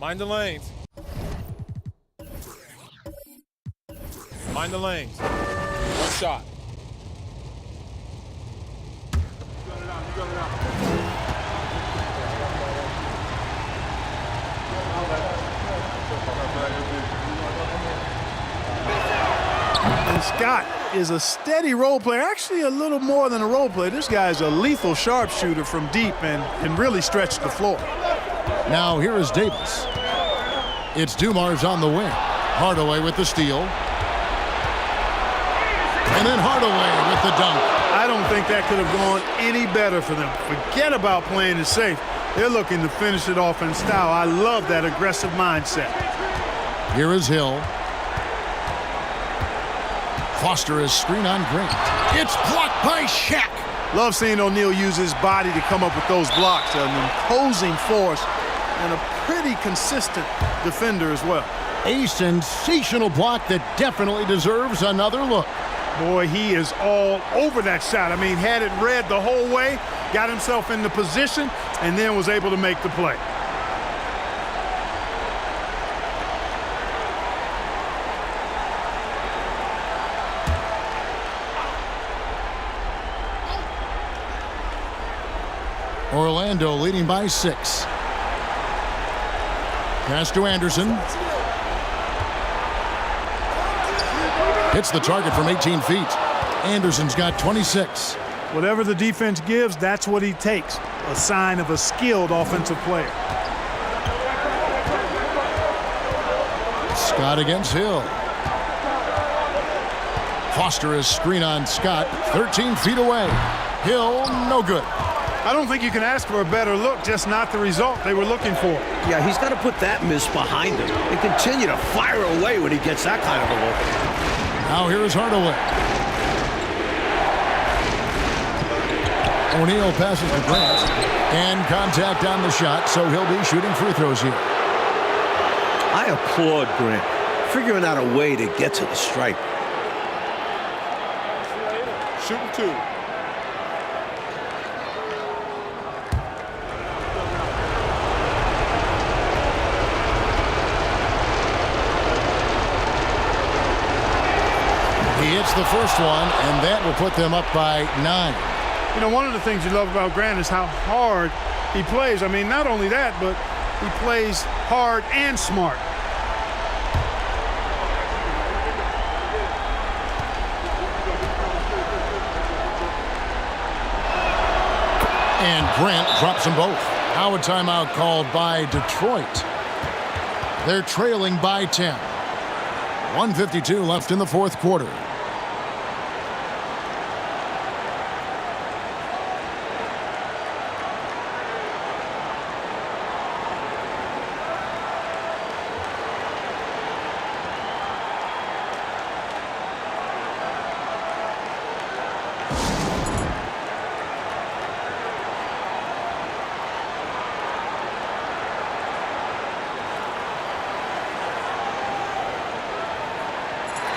Mind the lanes. Mind the lanes. One shot. And Scott is a steady role player, actually a little more than a role player. This guy's a lethal sharpshooter from deep and can really stretch the floor. Now here is Davis. It's Dumars on the wing. Hardaway with the steal. And then Hardaway with the dunk. I don't think that could have gone any better for them. Forget about playing it safe. They're looking to finish it off in style. I love that aggressive mindset. Here is Hill. Foster is screen on Grant. It's blocked by Shaq. Love seeing O'Neal use his body to come up with those blocks. An imposing force and a pretty consistent defender as well. A sensational block that definitely deserves another look. Boy, he is all over that shot. I mean, had it read the whole way, got himself into position, and then was able to make the play. Orlando leading by 6. Pass to Anderson. Hits the target from 18 feet. Anderson's got 26. Whatever the defense gives, that's what he takes. A sign of a skilled offensive player. Scott against Hill. Foster is screen on Scott. 13 feet away. Hill, no good. I don't think you can ask for a better look, just not the result they were looking for. Yeah, he's got to put that miss behind him and continue to fire away when he gets that kind of a look. Now here is Hardaway. O'Neal passes to Grant. And contact on the shot, so he'll be shooting free throws here. I applaud Grant, figuring out a way to get to the stripe. Shooting 2. He hits the first one, and that will put them up by 9. You know, one of the things you love about Grant is how hard he plays. I mean, not only that, but he plays hard and smart. And Grant drops them both. Now a timeout called by Detroit. They're trailing by 10. 1:52 left in the fourth quarter.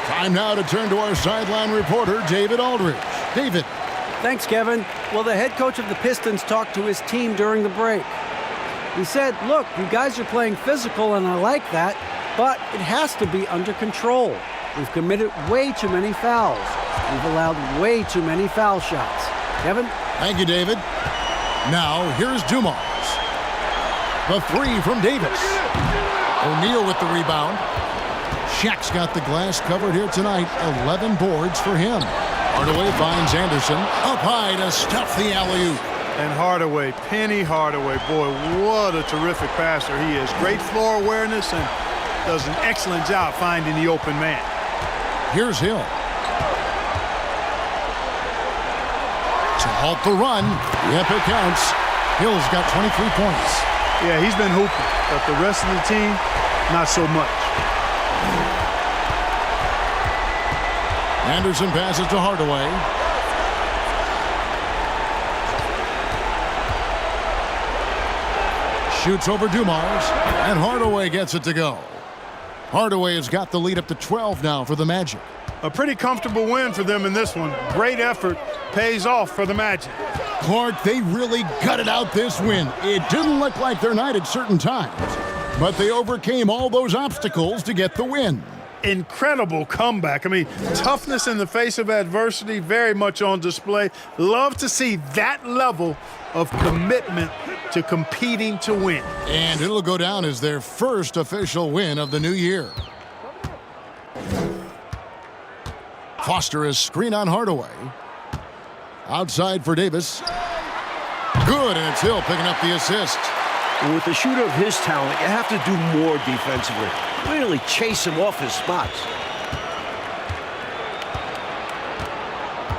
Time now to turn to our sideline reporter, David Aldridge. David. Thanks, Kevin. Well, the head coach of the Pistons talked to his team during the break. He said, look, you guys are playing physical, and I like that, but it has to be under control. We've committed way too many fouls. We've allowed way too many foul shots. Kevin? Thank you, David. Now, here's Dumars. The three from Davis. O'Neal with the rebound. Shaq's got the glass covered here tonight. 11 boards for him. Hardaway finds Anderson. Up high to stuff the alley-oop. And Hardaway, Penny Hardaway, boy, what a terrific passer he is. Great floor awareness and does an excellent job finding the open man. Here's Hill. To halt the run. Yep, it counts. Hill's got 23 points. Yeah, he's been hooping, but the rest of the team, not so much. Anderson passes to Hardaway. Shoots over Dumars, and Hardaway gets it to go. Hardaway has got the lead up to 12 now for the Magic. A pretty comfortable win for them in this one. Great effort pays off for the Magic. Clark, they really gutted out this win. It didn't look like their night at certain times, but they overcame all those obstacles to get the win. Incredible comeback. I mean, toughness in the face of adversity, very much on display. Love to see that level of commitment to competing to win. And it'll go down as their first official win of the new year. Foster is screen on Hardaway. Outside for Davis. Good, and it's Hill picking up the assist. With a shooter of his talent, you have to do more defensively. Really chase him off his spots.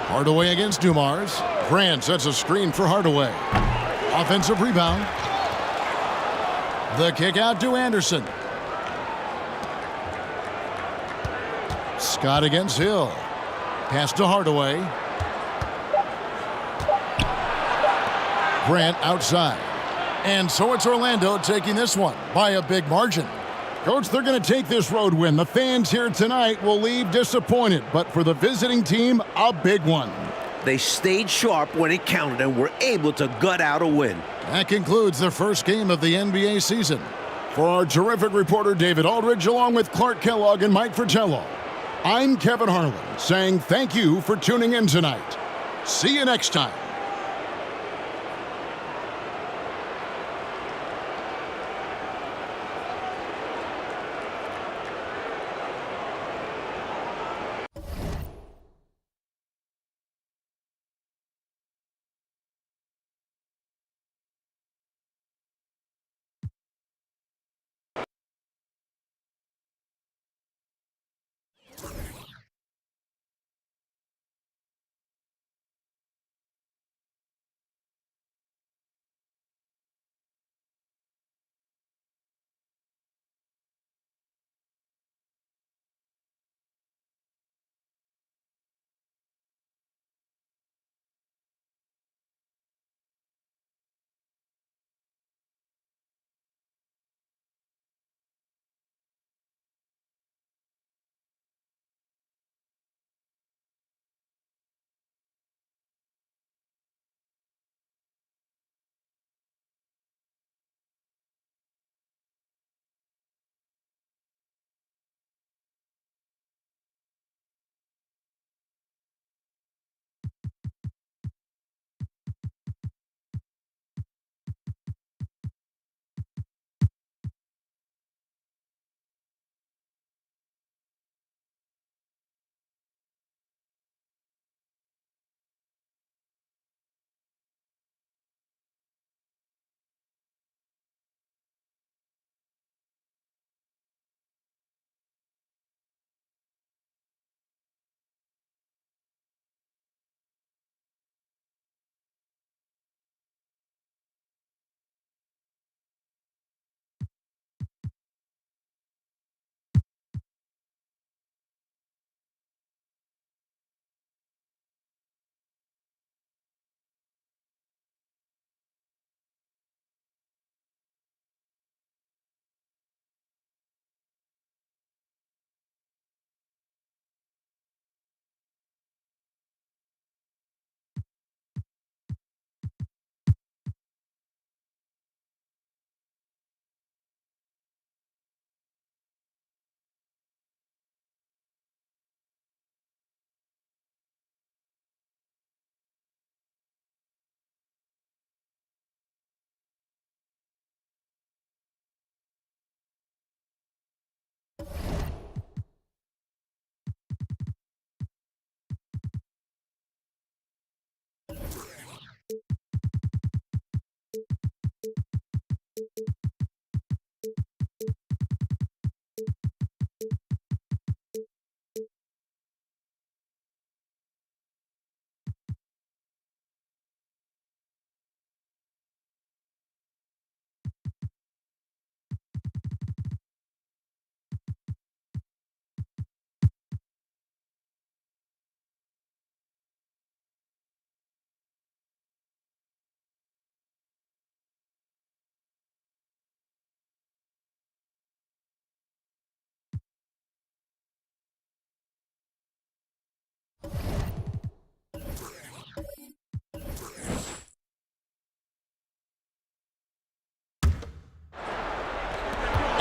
Hardaway against Dumars. Grant sets a screen for Hardaway. Offensive rebound. The kick out to Anderson. Scott against Hill. Pass to Hardaway. Grant outside. And so it's Orlando taking this one by a big margin. Coach, they're going to take this road win. The fans here tonight will leave disappointed, but for the visiting team, a big one. They stayed sharp when it counted and were able to gut out a win. That concludes the first game of the NBA season. For our terrific reporter David Aldridge, along with Clark Kellogg and Mike Fratello, I'm Kevin Harlan saying thank you for tuning in tonight. See you next time.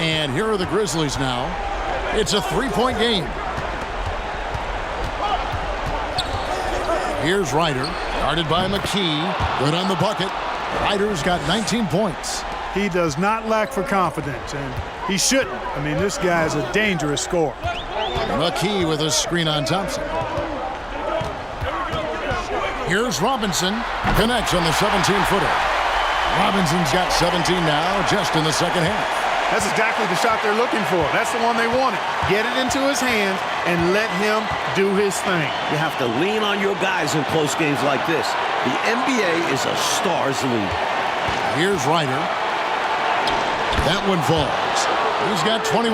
And here are the Grizzlies now. It's a three-point game. Here's Ryder, guarded by McKee. Good on the bucket. Ryder's got 19 points. He does not lack for confidence, and he shouldn't. I mean, this guy is a dangerous scorer. McKee with a screen on Thompson. Here's Robinson. Connects on the 17-footer. Robinson's got 17 now, just in the second half. That's exactly the shot they're looking for. That's the one they wanted. Get it into his hands and let him do his thing. You have to lean on your guys in close games like this. The NBA is a stars league. Here's Ryder. That one falls. He's got 21.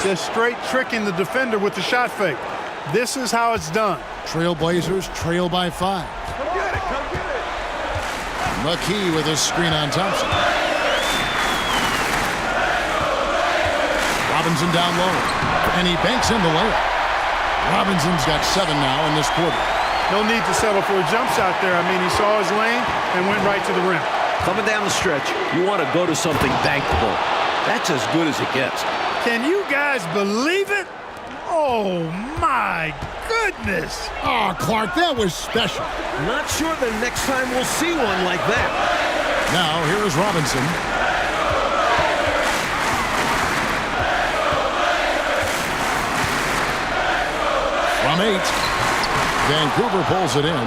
Just straight tricking the defender with the shot fake. This is how it's done. Trailblazers trail by 5. Come get it, come get it. McKee with a screen on Thompson. Robinson down low, and he banks in the layup. Robinson's got 7 now in this quarter. No need to settle for a jump shot there. I mean, he saw his lane and went right to the rim. Coming down the stretch, you want to go to something bankable. That's as good as it gets. Can you guys believe it? Oh, my goodness. Oh, Clark, that was special. Not sure the next time we'll see one like that. Now, here is Robinson. From 8, Vancouver pulls it in.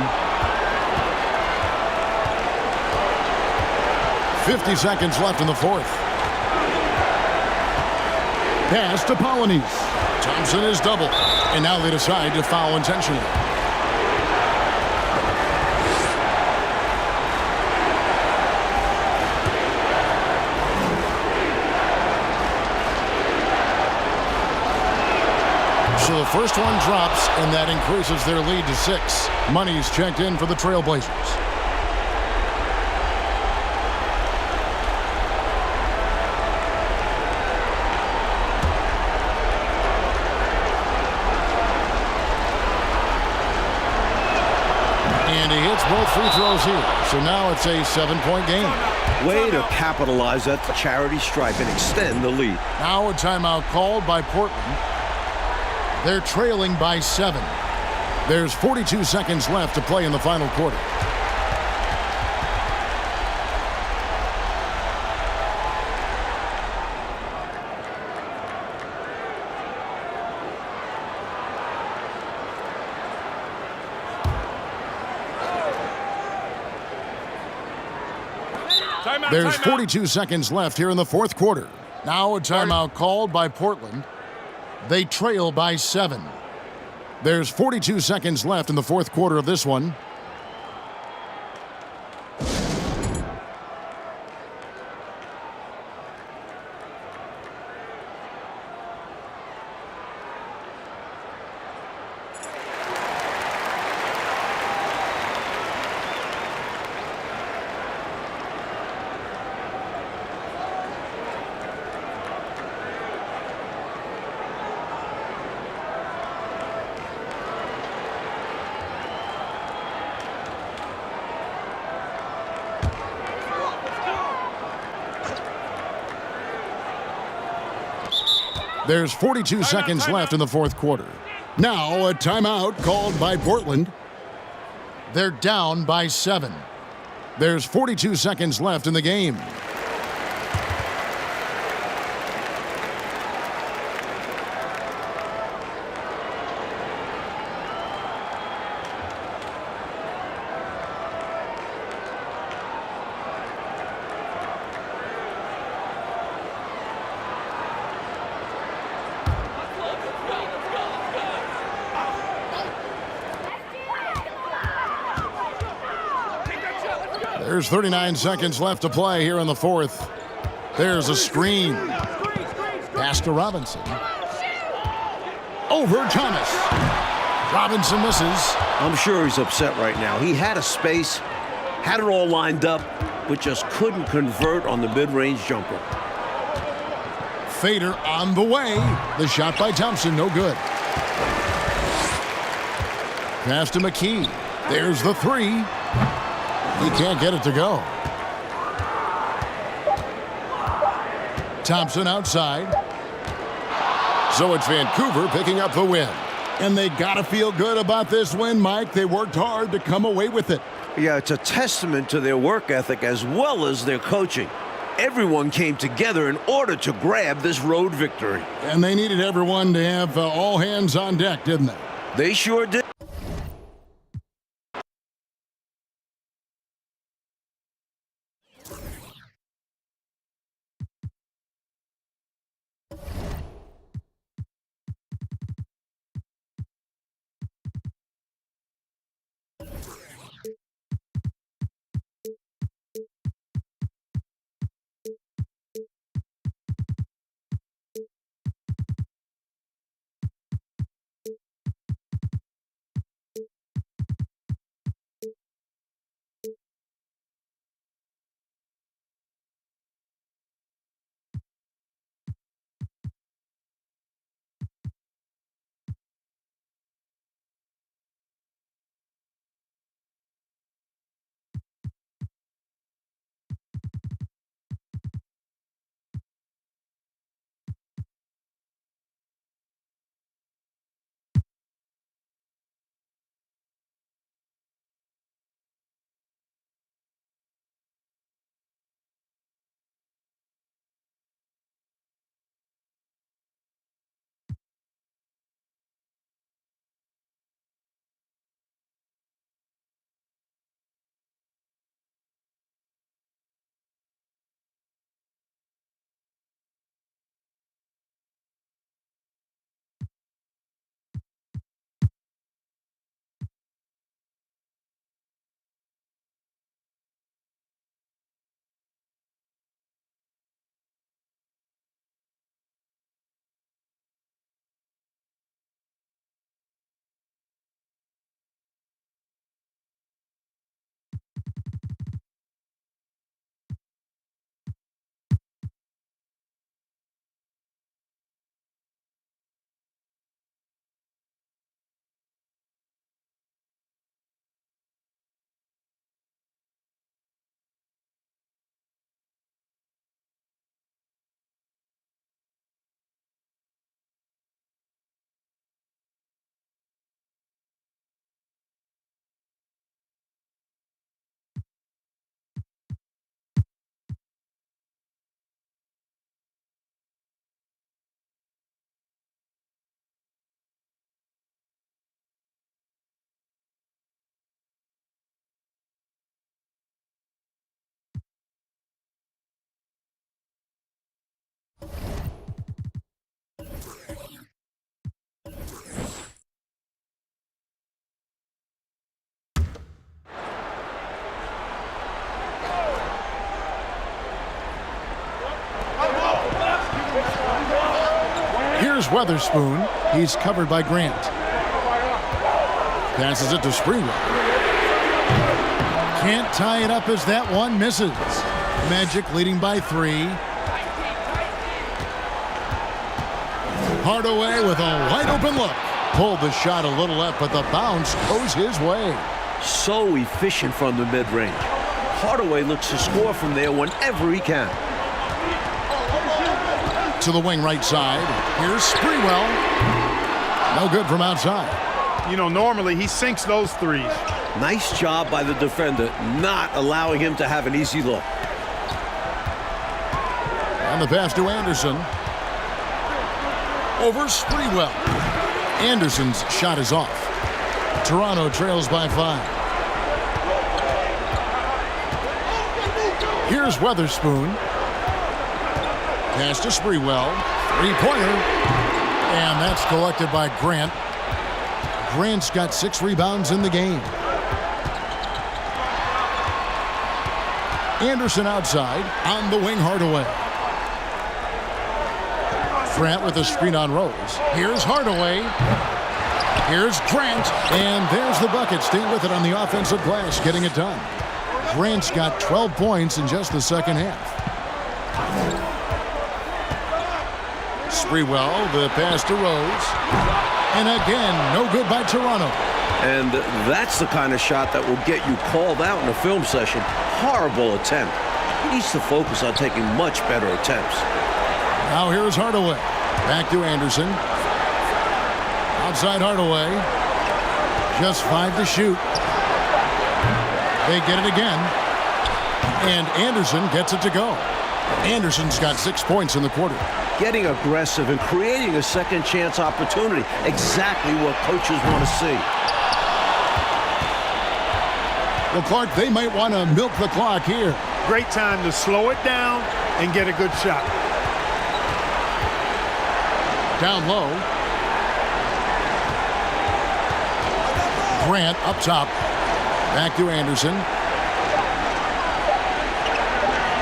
50 seconds left in the fourth. Pass to Polonese. Thompson is doubled, and now they decide to foul intentionally. So the first one drops, and that increases their lead to 6. Money's checked in for the Trailblazers. And he hits both free throws here. So now it's a 7-point game. Way to capitalize at the charity stripe and extend the lead. Now a timeout called by Portland. They're trailing by 7. There's 42 seconds left to play in the final quarter. There's 42 seconds left here in the fourth quarter. Now a timeout called by Portland. They trail by 7. There's 42 seconds left in the fourth quarter of this one. There's 42 seconds left in the fourth quarter. Now a timeout called by Portland. They're down by 7. There's 42 seconds left in the game. There's 39 seconds left to play here in the fourth. There's a screen. Pass to Robinson. Over Thomas. Robinson misses. I'm sure he's upset right now. He had a space, had it all lined up, but just couldn't convert on the mid-range jumper. Fader on the way. The shot by Thompson, no good. Pass to McKee. There's the 3. He can't get it to go. Thompson outside. So it's Vancouver picking up the win. And they got to feel good about this win, Mike. They worked hard to come away with it. Yeah, it's a testament to their work ethic as well as their coaching. Everyone came together in order to grab this road victory. And they needed everyone to have all hands on deck, didn't they? They sure did. Here's Weatherspoon. He's covered by Grant. Passes it to Sprewell. Can't tie it up as that one misses. Magic leading by 3. Hardaway with a wide open look. Pulled the shot a little left, but the bounce goes his way. So efficient from the mid-range. Hardaway looks to score from there whenever he can. To the wing right side. Here's Sprewell. No good from outside. You know, normally he sinks those threes. Nice job by the defender, not allowing him to have an easy look. And the pass to Anderson. Over Sprewell. Anderson's shot is off. Toronto trails by 5. Here's Weatherspoon. Pass to Sprewell. 3-pointer. And that's collected by Grant. Grant's got 6 rebounds in the game. Anderson outside. On the wing, Hardaway. Grant with a screen on Rose. Here's Hardaway. Here's Grant. And there's the bucket. Staying with it on the offensive glass, getting it done. Grant's got 12 points in just the second half. Sprewell, the pass to Rose. And again, no good by Toronto. And that's the kind of shot that will get you called out in a film session. Horrible attempt. He needs to focus on taking much better attempts. Now here's Hardaway. Back to Anderson. Outside Hardaway. Just 5 to shoot. They get it again. And Anderson gets it to go. Anderson's got 6 points in the quarter. Getting aggressive and creating a second chance opportunity. Exactly what coaches want to see. Well, Clark, they might want to milk the clock here. Great time to slow it down and get a good shot. Down low. Grant up top. Back to Anderson.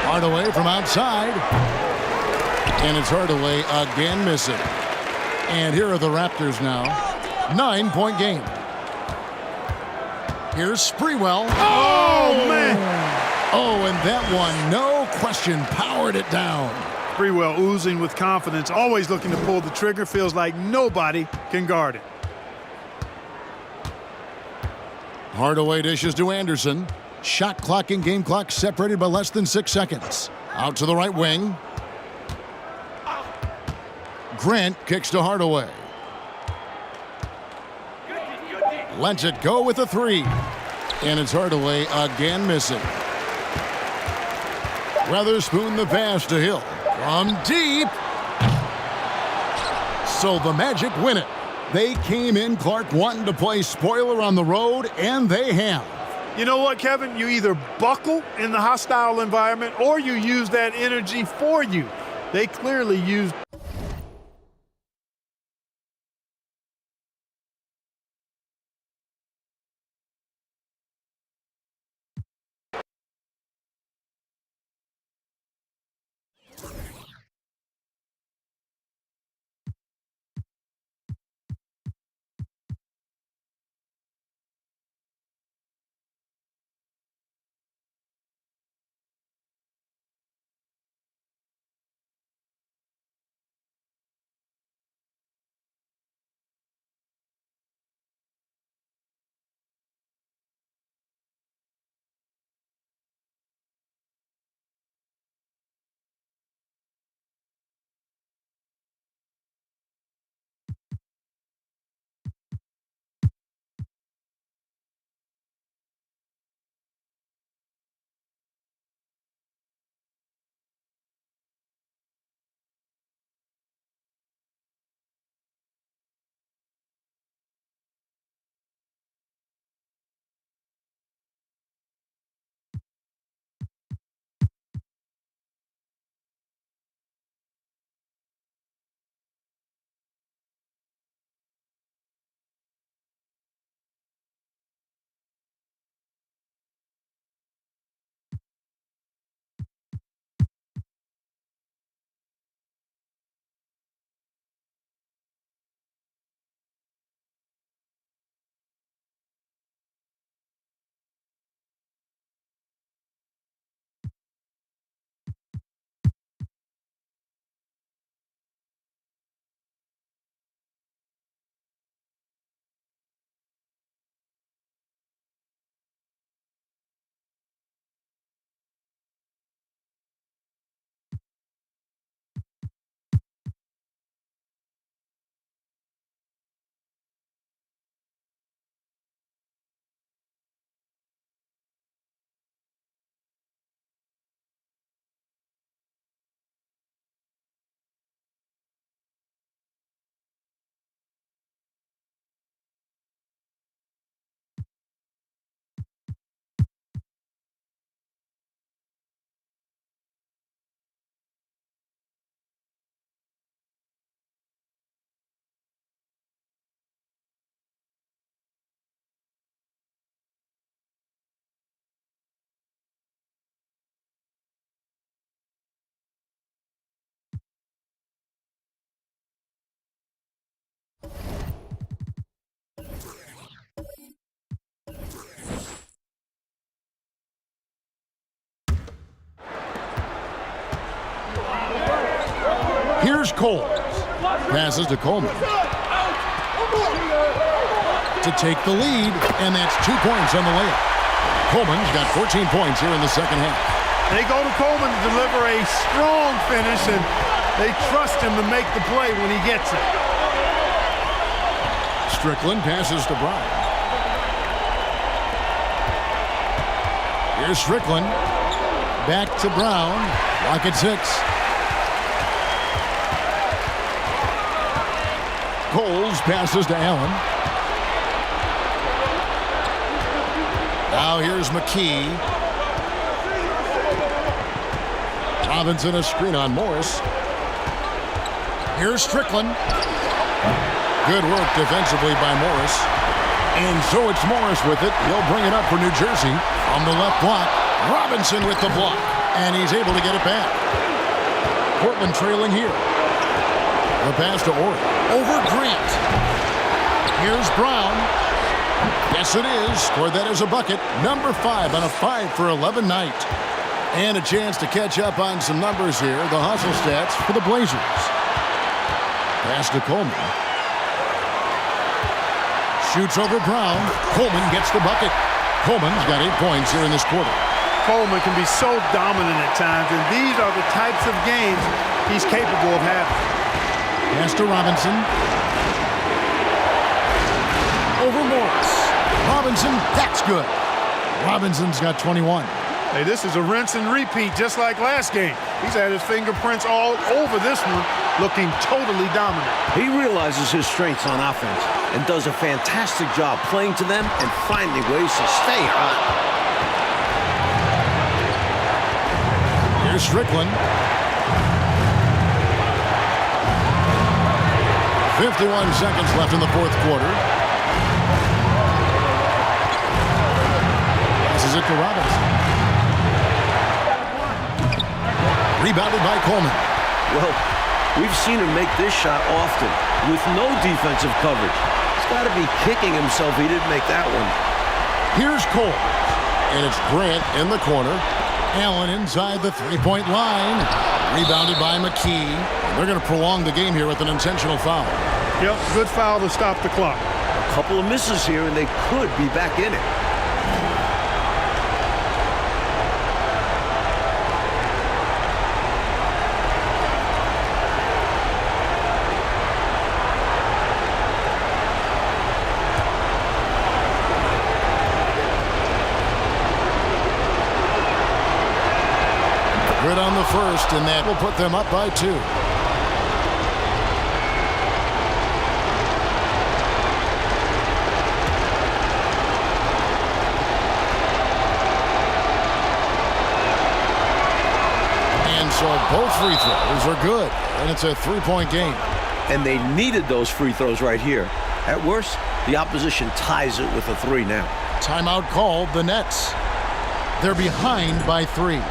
Hardaway from outside. And it's Hardaway again missing. And here are the Raptors now. 9-point game. Here's Sprewell. Oh, man. Oh, and that one, no question, powered it down. Sprewell oozing with confidence, always looking to pull the trigger, feels like nobody can guard it. Hardaway dishes to Anderson. Shot clock and game clock separated by less than 6 seconds. Out to the right wing. Grant kicks to Hardaway. Lets it go with a 3. And it's Hardaway again missing. Weatherspoon the pass to Hill. From deep. So the Magic win it. They came in, Clark, wanting to play spoiler on the road, and they have. You know what, Kevin? You either buckle in the hostile environment or you use that energy for you. They clearly used. Here's Cole. Passes to Coleman. To take the lead, and that's 2 points on the layup. Coleman's got 14 points here in the second half. They go to Coleman to deliver a strong finish, and They trust him to make the play when he gets it. Strickland passes to Brown. Here's Strickland. Back to Brown. Lock at 6. Coles passes to Allen. Now here's McKee. Robinson a screen on Morris. Here's Strickland. Good work defensively by Morris. And so it's Morris with it. He'll bring it up for New Jersey. On the left block, Robinson with the block. And he's able to get it back. Portland trailing here. The pass to Ori. Over Grant. Here's Brown. Yes, it is. Scored that as a bucket. Number 5 on a 5 for 11 night. And a chance to catch up on some numbers here. The hustle stats for the Blazers. Pass to Coleman. Shoots over Brown. Coleman gets the bucket. Coleman's got 8 points here in this quarter. Coleman can be so dominant at times, and these are the types of games he's capable of having. Pass to Robinson. Over Morris. Robinson, that's good. Robinson's got 21. Hey, this is a rinse and repeat just like last game. He's had his fingerprints all over this one, looking totally dominant. He realizes his strengths on offense and does a fantastic job playing to them and finding ways to stay hot. Here's Strickland. 51 seconds left in the fourth quarter. Passes it to Robinson. Rebounded by Coleman. Well, we've seen him make this shot often with no defensive coverage. He's got to be kicking himself he didn't make that one. Here's Cole. And it's Grant in the corner. Allen inside the three-point line. Rebounded by McKee. They're going to prolong the game here with an intentional foul. Yep, good foul to stop the clock. A couple of misses here, and they could be back in it. Good on the first, and that will put them up by 2. And so both free throws are good, and it's a 3-point game. And they needed those free throws right here. At worst, the opposition ties it with a 3 now. Timeout called, the Nets. They're behind by 3.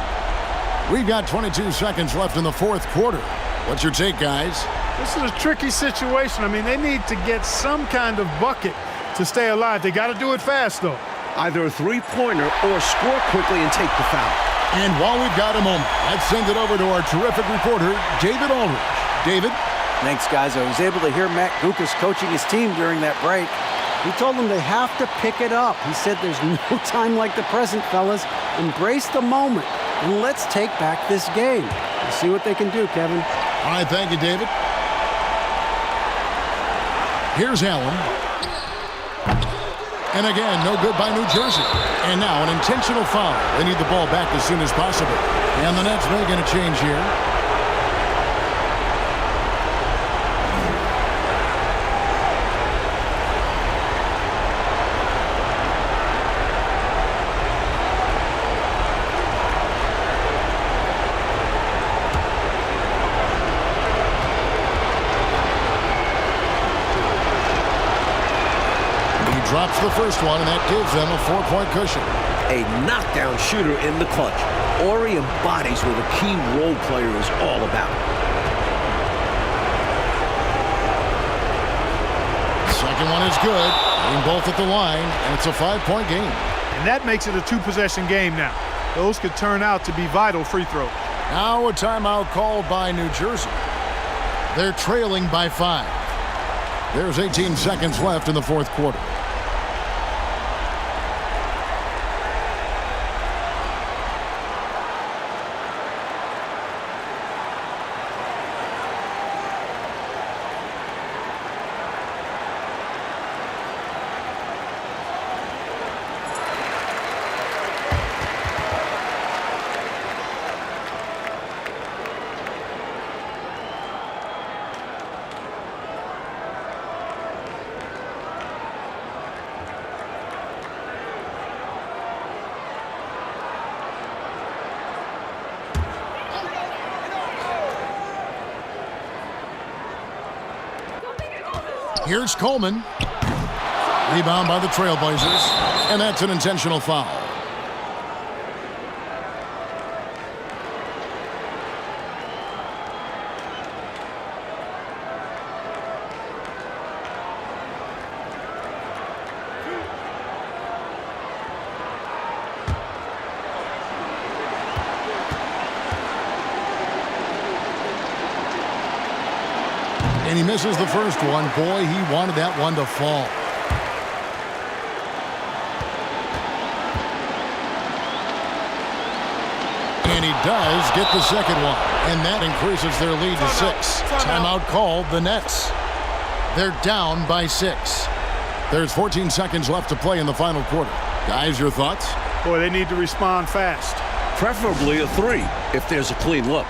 We've got 22 seconds left in the fourth quarter. What's your take, guys? This is a tricky situation. I mean, they need to get some kind of bucket to stay alive. They got to do it fast, though. Either a three-pointer or score quickly and take the foul. And while we've got a moment, let's send it over to our terrific reporter, David Aldridge. David? Thanks, guys. I was able to hear Matt Guokas coaching his team during that break. He told them they have to pick it up. He said there's no time like the present, fellas. Embrace the moment, and let's take back this game. We'll see what they can do, Kevin. All right, thank you, David. Here's Allen. And again, no good by New Jersey. And now an intentional foul. They need the ball back as soon as possible. And the Nets making a change here. Drops the first one, and that gives them a 4-point cushion. A knockdown shooter in the clutch. Ori embodies what a key role player is all about. Second one is good. Getting both at the line, and it's a 5-point game. And that makes it a 2-possession game now. Those could turn out to be vital free throws. Now a timeout called by New Jersey. They're trailing by 5. There's 18 seconds left in the fourth quarter. Here's Coleman. Rebound by the Trailblazers, and that's an intentional foul. And he misses the first one. Boy, he wanted that one to fall. And he does get the second one. And that increases their lead to 6. Timeout called the Nets. They're down by 6. There's 14 seconds left to play in the final quarter. Guys, your thoughts? Boy, they need to respond fast. Preferably a 3 if there's a clean look.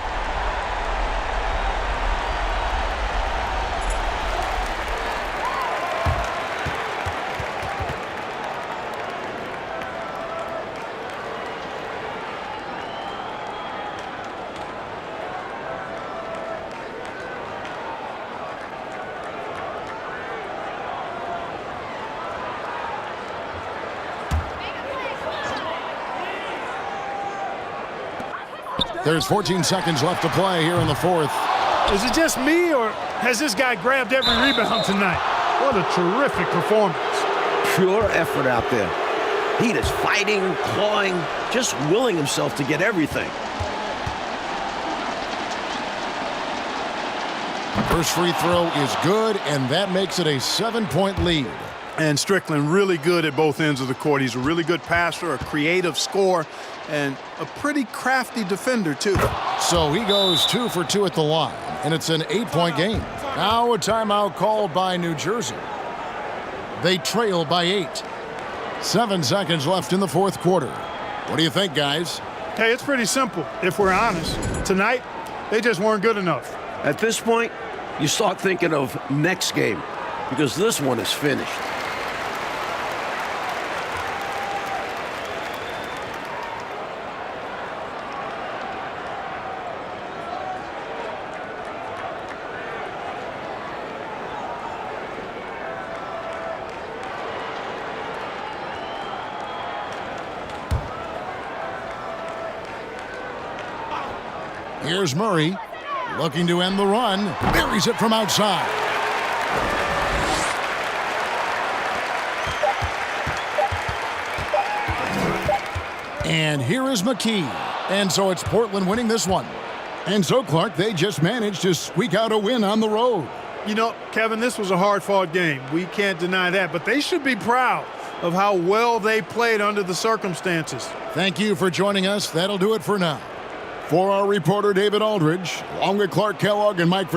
There's 14 seconds left to play here in the fourth. Is it just me, or has this guy grabbed every rebound tonight? What a terrific performance. Pure effort out there. He is fighting, clawing, just willing himself to get everything. First free throw is good, and that makes it a 7-point lead. And Strickland really good at both ends of the court. He's a really good passer, a creative scorer, and a pretty crafty defender, too. So he goes 2 for 2 at the line, and it's an 8-point game. Now a timeout called by New Jersey. They trail by 8. 7 seconds left in the fourth quarter. What do you think, guys? Hey, it's pretty simple, if we're honest. Tonight, they just weren't good enough. At this point, you start thinking of next game, because this one is finished. Here's Murray, looking to end the run. Buries it from outside. And here is McKee. And so it's Portland winning this one. And so, Clark, they just managed to squeak out a win on the road. You know, Kevin, this was a hard-fought game. We can't deny that. But they should be proud of how well they played under the circumstances. Thank you for joining us. That'll do it for now. For our reporter, David Aldridge, along with Clark Kellogg and Mike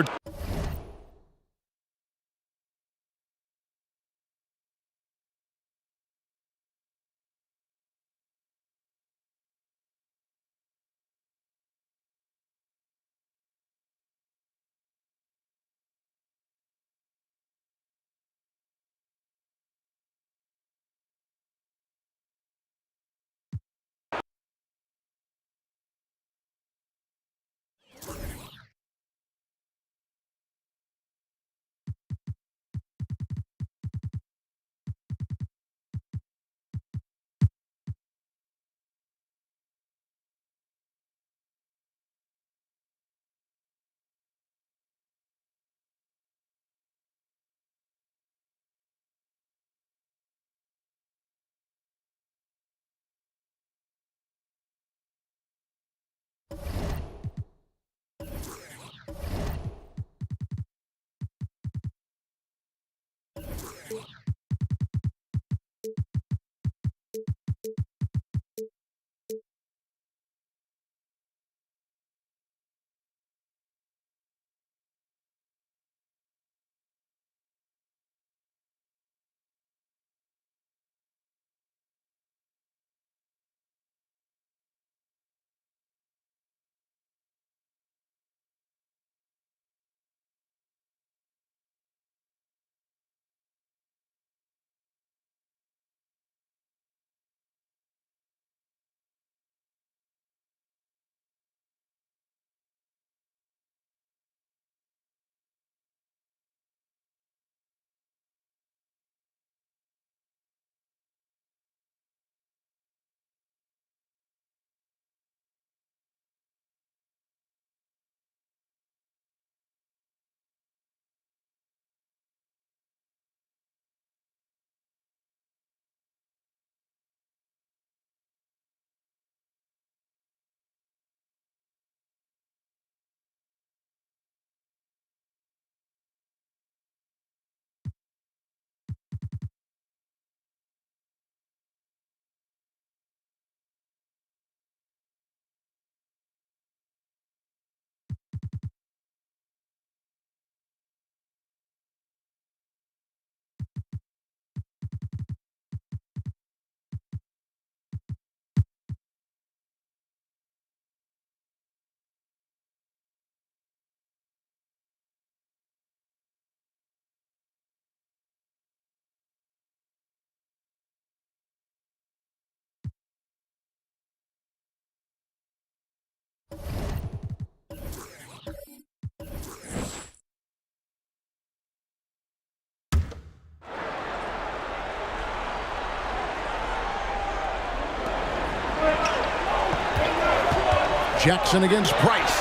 Jackson against Price.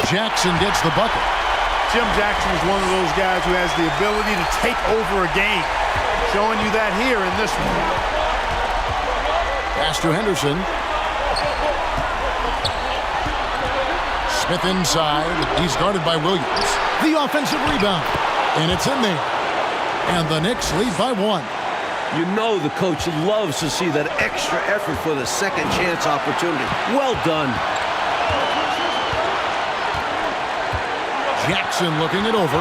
Jackson gets the bucket. Jim Jackson is one of those guys who has the ability to take over a game. Showing you that here in this one. Pass to Henderson. Smith inside. He's guarded by Williams. The offensive rebound. And it's in there. And the Knicks lead by 1. You know the coach loves to see that extra effort for the second chance opportunity. Well done. Jackson looking it over.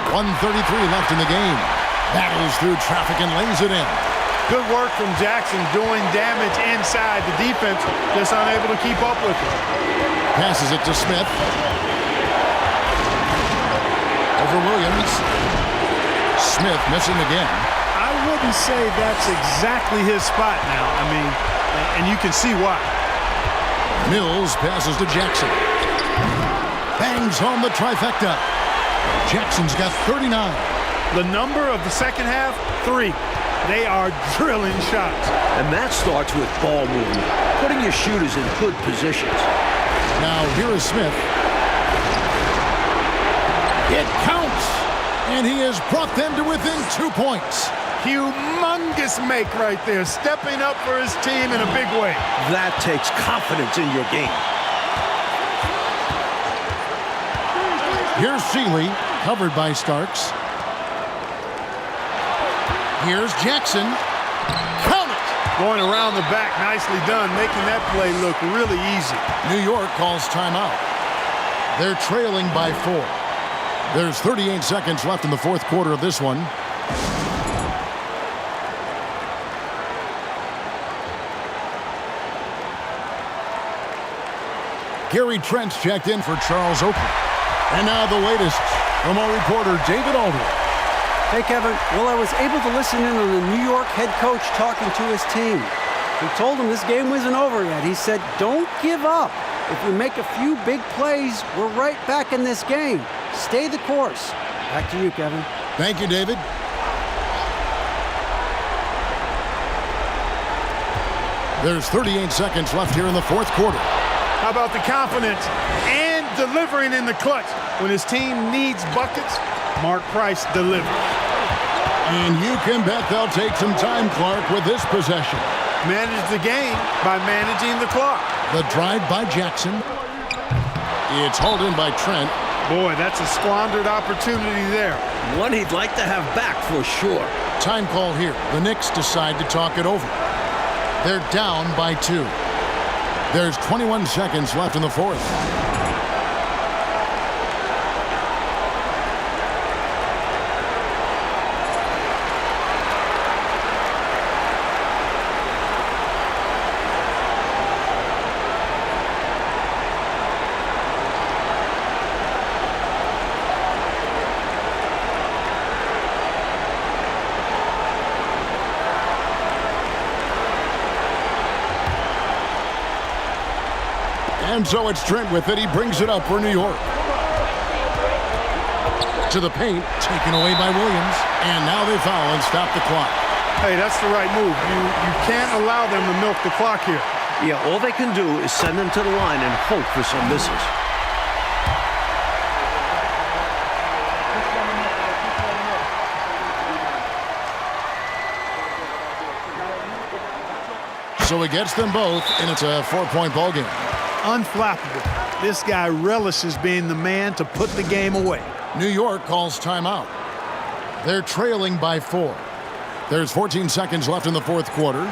1:33 left in the game. Battles through traffic and lays it in. Good work from Jackson doing damage inside. The defense just unable to keep up with it. Passes it to Smith. Over Williams. Smith missing again. I wouldn't say that's exactly his spot now. I mean, and you can see why. Mills passes to Jackson. Bangs home the trifecta. Jackson's got 39. The number of the second half, 3. They are drilling shots. And that starts with ball movement, putting your shooters in good positions. Now here is Smith. It counts! And he has brought them to within 2 points. Humongous make right there, stepping up for his team in a big way. That takes confidence in your game. Here's Seeley, covered by Starks. Here's Jackson. Count it! Going around the back, nicely done, making that play look really easy. New York calls timeout. They're trailing by 4. There's 38 seconds left in the fourth quarter of this one. Gary Trent's checked in for Charles Oakley. And now the latest from our reporter, David Aldridge. Hey, Kevin. Well, I was able to listen in on the New York head coach talking to his team. He told them this game wasn't over yet. He said, don't give up. If we make a few big plays, we're right back in this game. Stay the course. Back to you, Kevin. Thank you, David. There's 38 seconds left here in the fourth quarter. How about the confidence and delivering in the clutch? When his team needs buckets, Mark Price delivers. And you can bet they'll take some time, Clark, with this possession. Manage the game by managing the clock. The drive by Jackson. It's hauled in by Trent. Boy, that's a squandered opportunity there. One he'd like to have back for sure. Time call here. The Knicks decide to talk it over. They're down by 2. There's 21 seconds left in the fourth. And so it's Trent with it. He brings it up for New York. To the paint, taken away by Williams. And now they foul and stop the clock. Hey, that's the right move. You can't allow them to milk the clock here. Yeah, all they can do is send them to the line and hope for some misses. So he gets them both, and it's a 4-point ball game. Unflappable. This guy relishes being the man to put the game away. New York calls timeout. They're trailing by 4. There's 14 seconds left in the fourth quarter.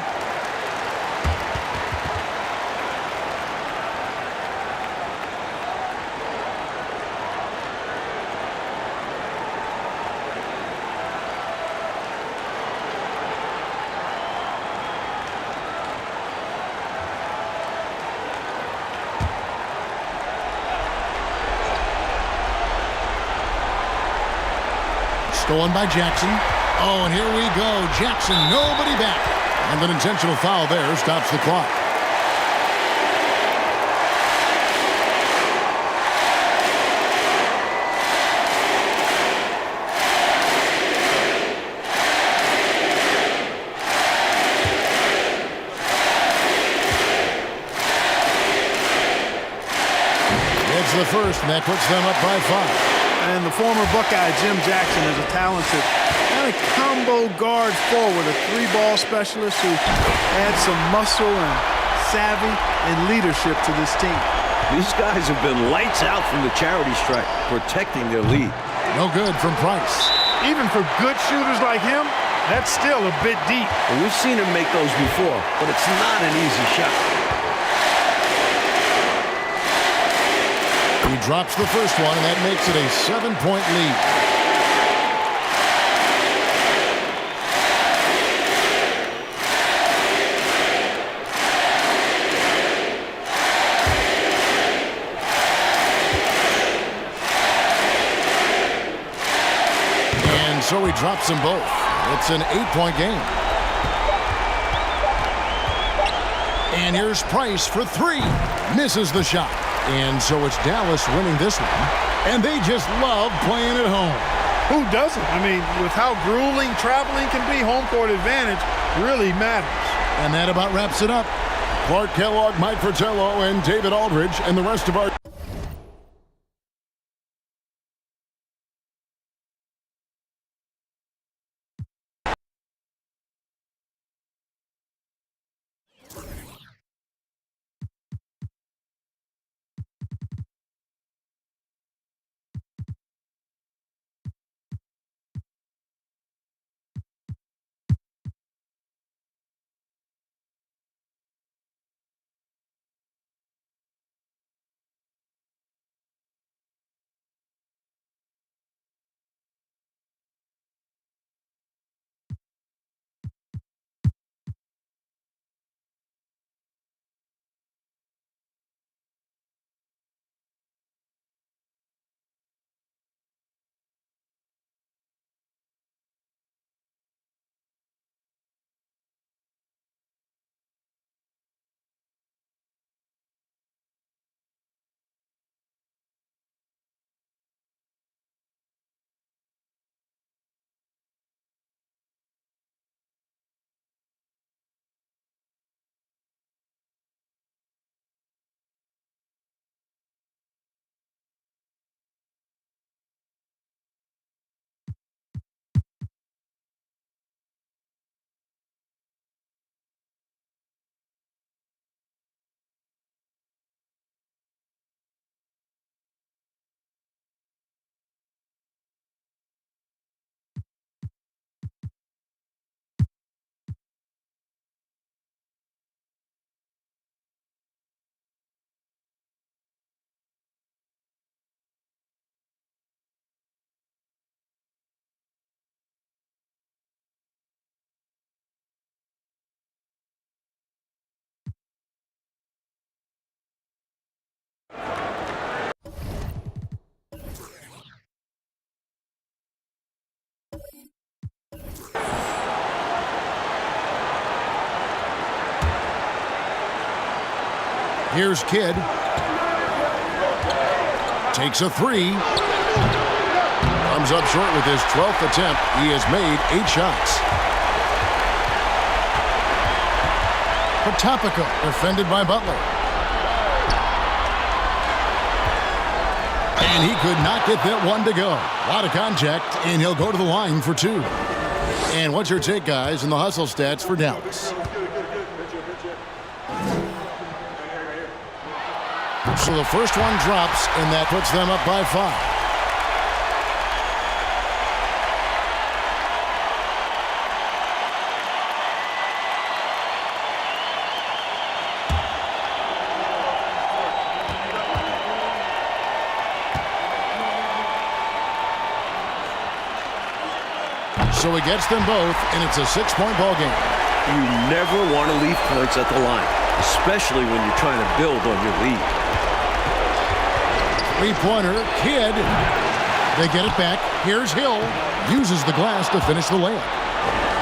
Stolen by Jackson. Oh, and here we go. Jackson, nobody back. And an intentional foul there stops the clock. the first, and that puts them up by 5. And the former Buckeye Jim Jackson is a talented kind of combo guard forward, a 3-ball specialist who adds some muscle and savvy and leadership to this team. These guys have been lights out from the charity stripe, protecting their lead. No good from Price. Even for good shooters like him, that's still a bit deep. And we've seen him make those before, but it's not an easy shot. He drops the first one, and that makes it a 7-point lead. And so he drops them both. It's an 8-point game. And here's Price for 3. Misses the shot. And so it's Dallas winning this one. And they just love playing at home. Who doesn't? I mean, with how grueling traveling can be, home court advantage really matters. And that about wraps it up. Clark Kellogg, Mike Fratello, and David Aldridge, and the rest of our... Here's Kidd. Takes a 3. Comes up short with his 12th attempt. He has made 8 shots. Pt.1 defended by Butler. And he could not get that one to go. A lot of contact, and he'll go to the line for 2. And what's your take, guys, in the hustle stats for Dallas? So the first one drops, and that puts them up by 5. So he gets them both, and it's a 6-point ball game. You never want to leave points at the line, especially when you're trying to build on your lead. Three-pointer, Kidd. They get it back. Here's Hill. Uses the glass to finish the layup.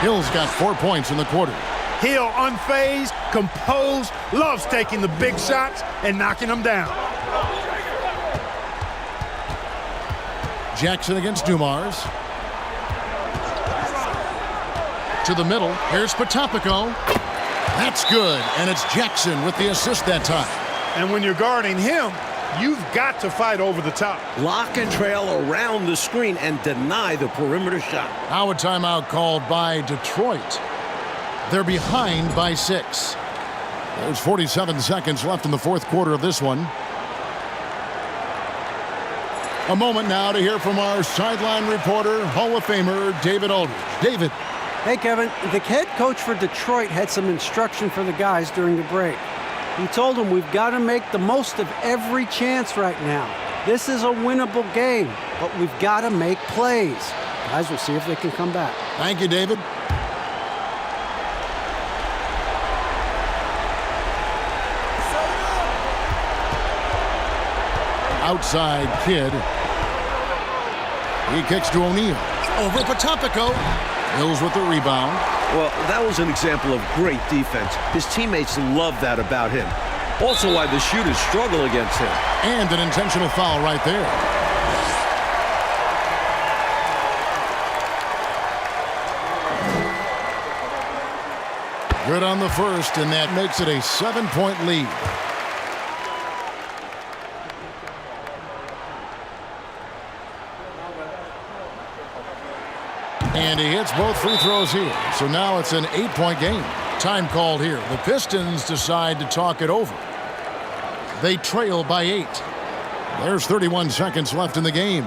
Hill's got 4 points in the quarter. Hill unfazed, composed, loves taking the big shots and knocking them down. Jackson against Dumars. To the middle. Here's Pt.1. That's good, and it's Jackson with the assist that time. And when you're guarding him, You've got to fight over the top. Lock and trail around the screen and deny the perimeter shot. Now a timeout called by Detroit. They're behind by 6. There's 47 seconds left in the fourth quarter of this one. A moment now to hear from our sideline reporter, Hall of Famer David Aldridge. David. Hey, Kevin. The head coach for Detroit had some instruction for the guys during the break. He told them we've got to make the most of every chance right now. This is a winnable game, but we've got to make plays. Guys, we'll see if they can come back. Thank you, David. Outside Kidd. He kicks to O'Neal. Over Potapico. Mills with the rebound. Well, that was an example of great defense. His teammates love that about him. Also why the shooters struggle against him. And an intentional foul right there. Good on the first, and that makes it a 7-point lead. And he hits both free throws here. So now it's an 8-point game. Time called here. The Pistons decide to talk it over. They trail by 8. There's 31 seconds left in the game.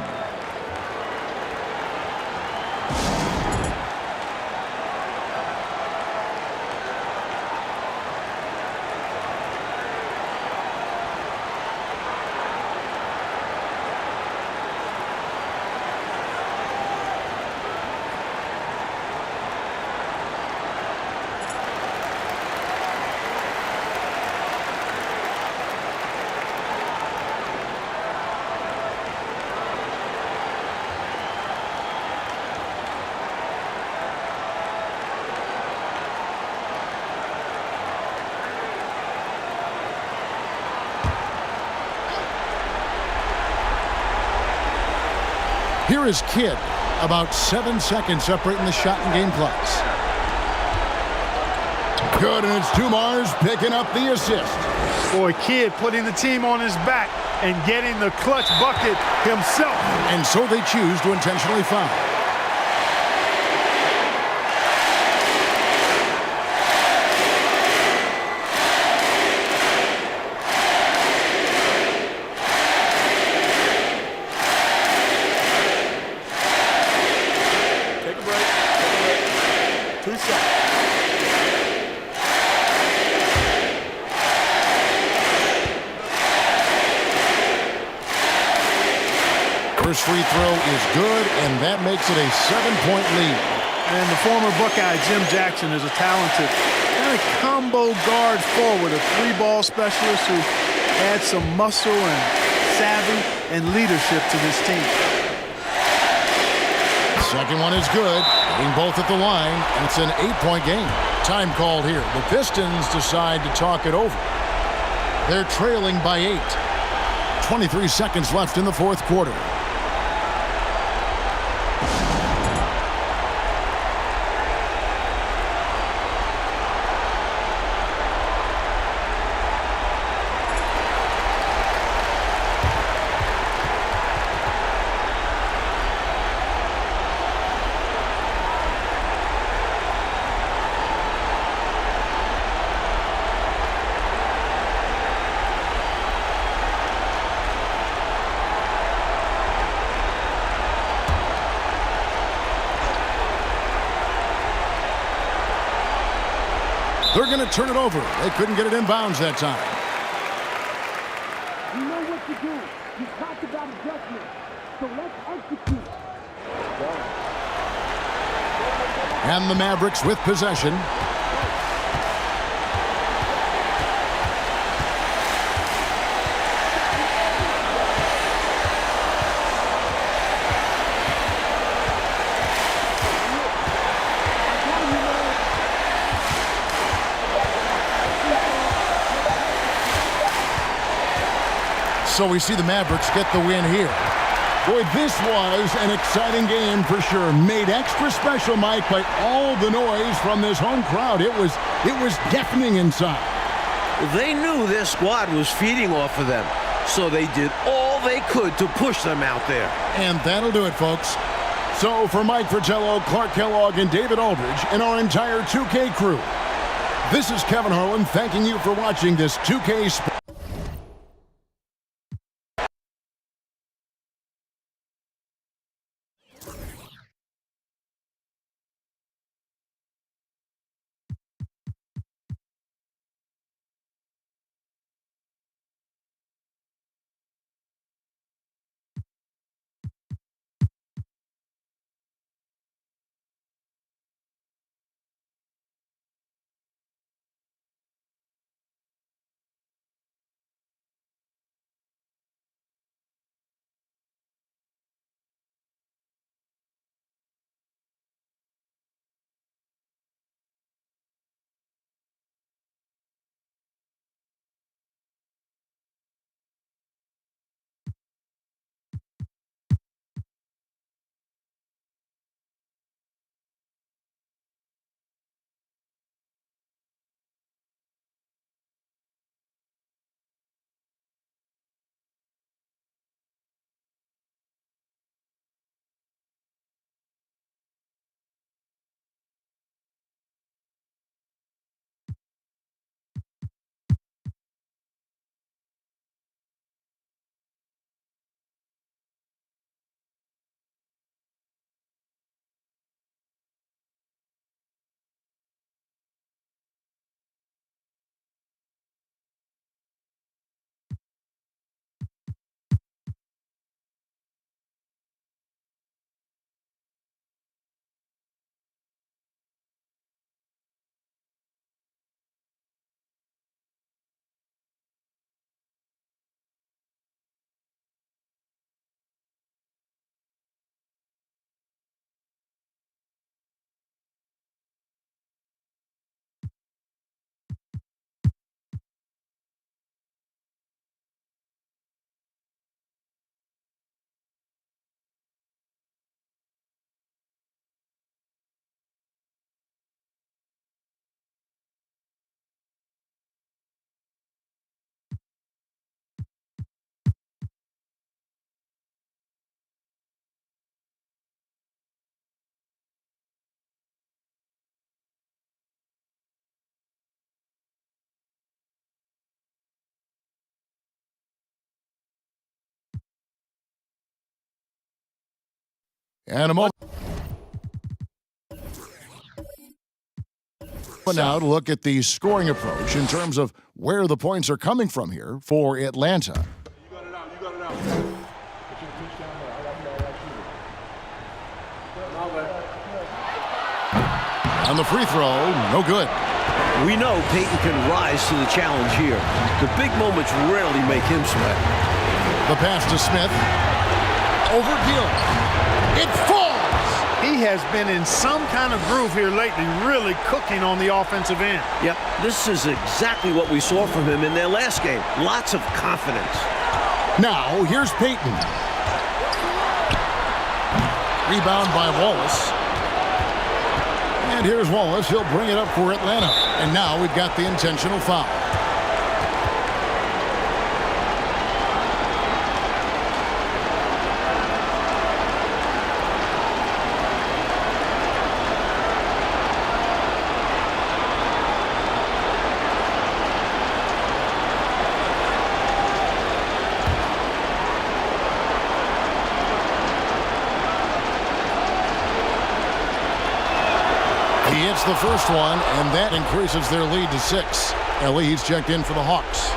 Here is Kidd. About 7 seconds separating the shot and game clocks. Good, and it's Dumars picking up the assist. Boy, Kidd putting the team on his back and getting the clutch bucket himself. And so they choose to intentionally foul. First free throw is good, and that makes it a 7-point lead. And the former Buckeye, Jim Jackson, is a talented kind of combo guard forward, a 3-ball specialist who adds some muscle and savvy and leadership to this team. Second one is good, hitting both at the line, and it's an 8-point game. Time called here. The Pistons decide to talk it over. They're trailing by 8. 23 seconds left in the fourth quarter. They're going to turn it over. They couldn't get it in bounds that time. You know what to do. You talked about adjustment. So let's execute. And the Mavericks with possession. So we see the Mavericks get the win here. Boy, this was an exciting game for sure. Made extra special, Mike, by all the noise from this home crowd. It was deafening inside. They knew their squad was feeding off of them. So they did all they could to push them out there. And that'll do it, folks. So for Mike Fratello, Clark Kellogg, and David Aldridge, and our entire 2K crew, this is Kevin Harlan thanking you for watching this 2K Sports. And a moment now to look at the scoring approach in terms of where the points are coming from here for Atlanta. You got it out. You got it out. On the free throw, no good. We know Peyton can rise to the challenge here. The big moments rarely make him sweat. The pass to Smith. Over Gill. It falls! He has been in some kind of groove here lately, really cooking on the offensive end. Yep, this is exactly what we saw from him in their last game. Lots of confidence. Now, here's Peyton. Rebound by Wallace. And here's Wallace. He'll bring it up for Atlanta. And now we've got the intentional foul. He hits the first one, and that increases their lead to 6. He's checked in for the Hawks.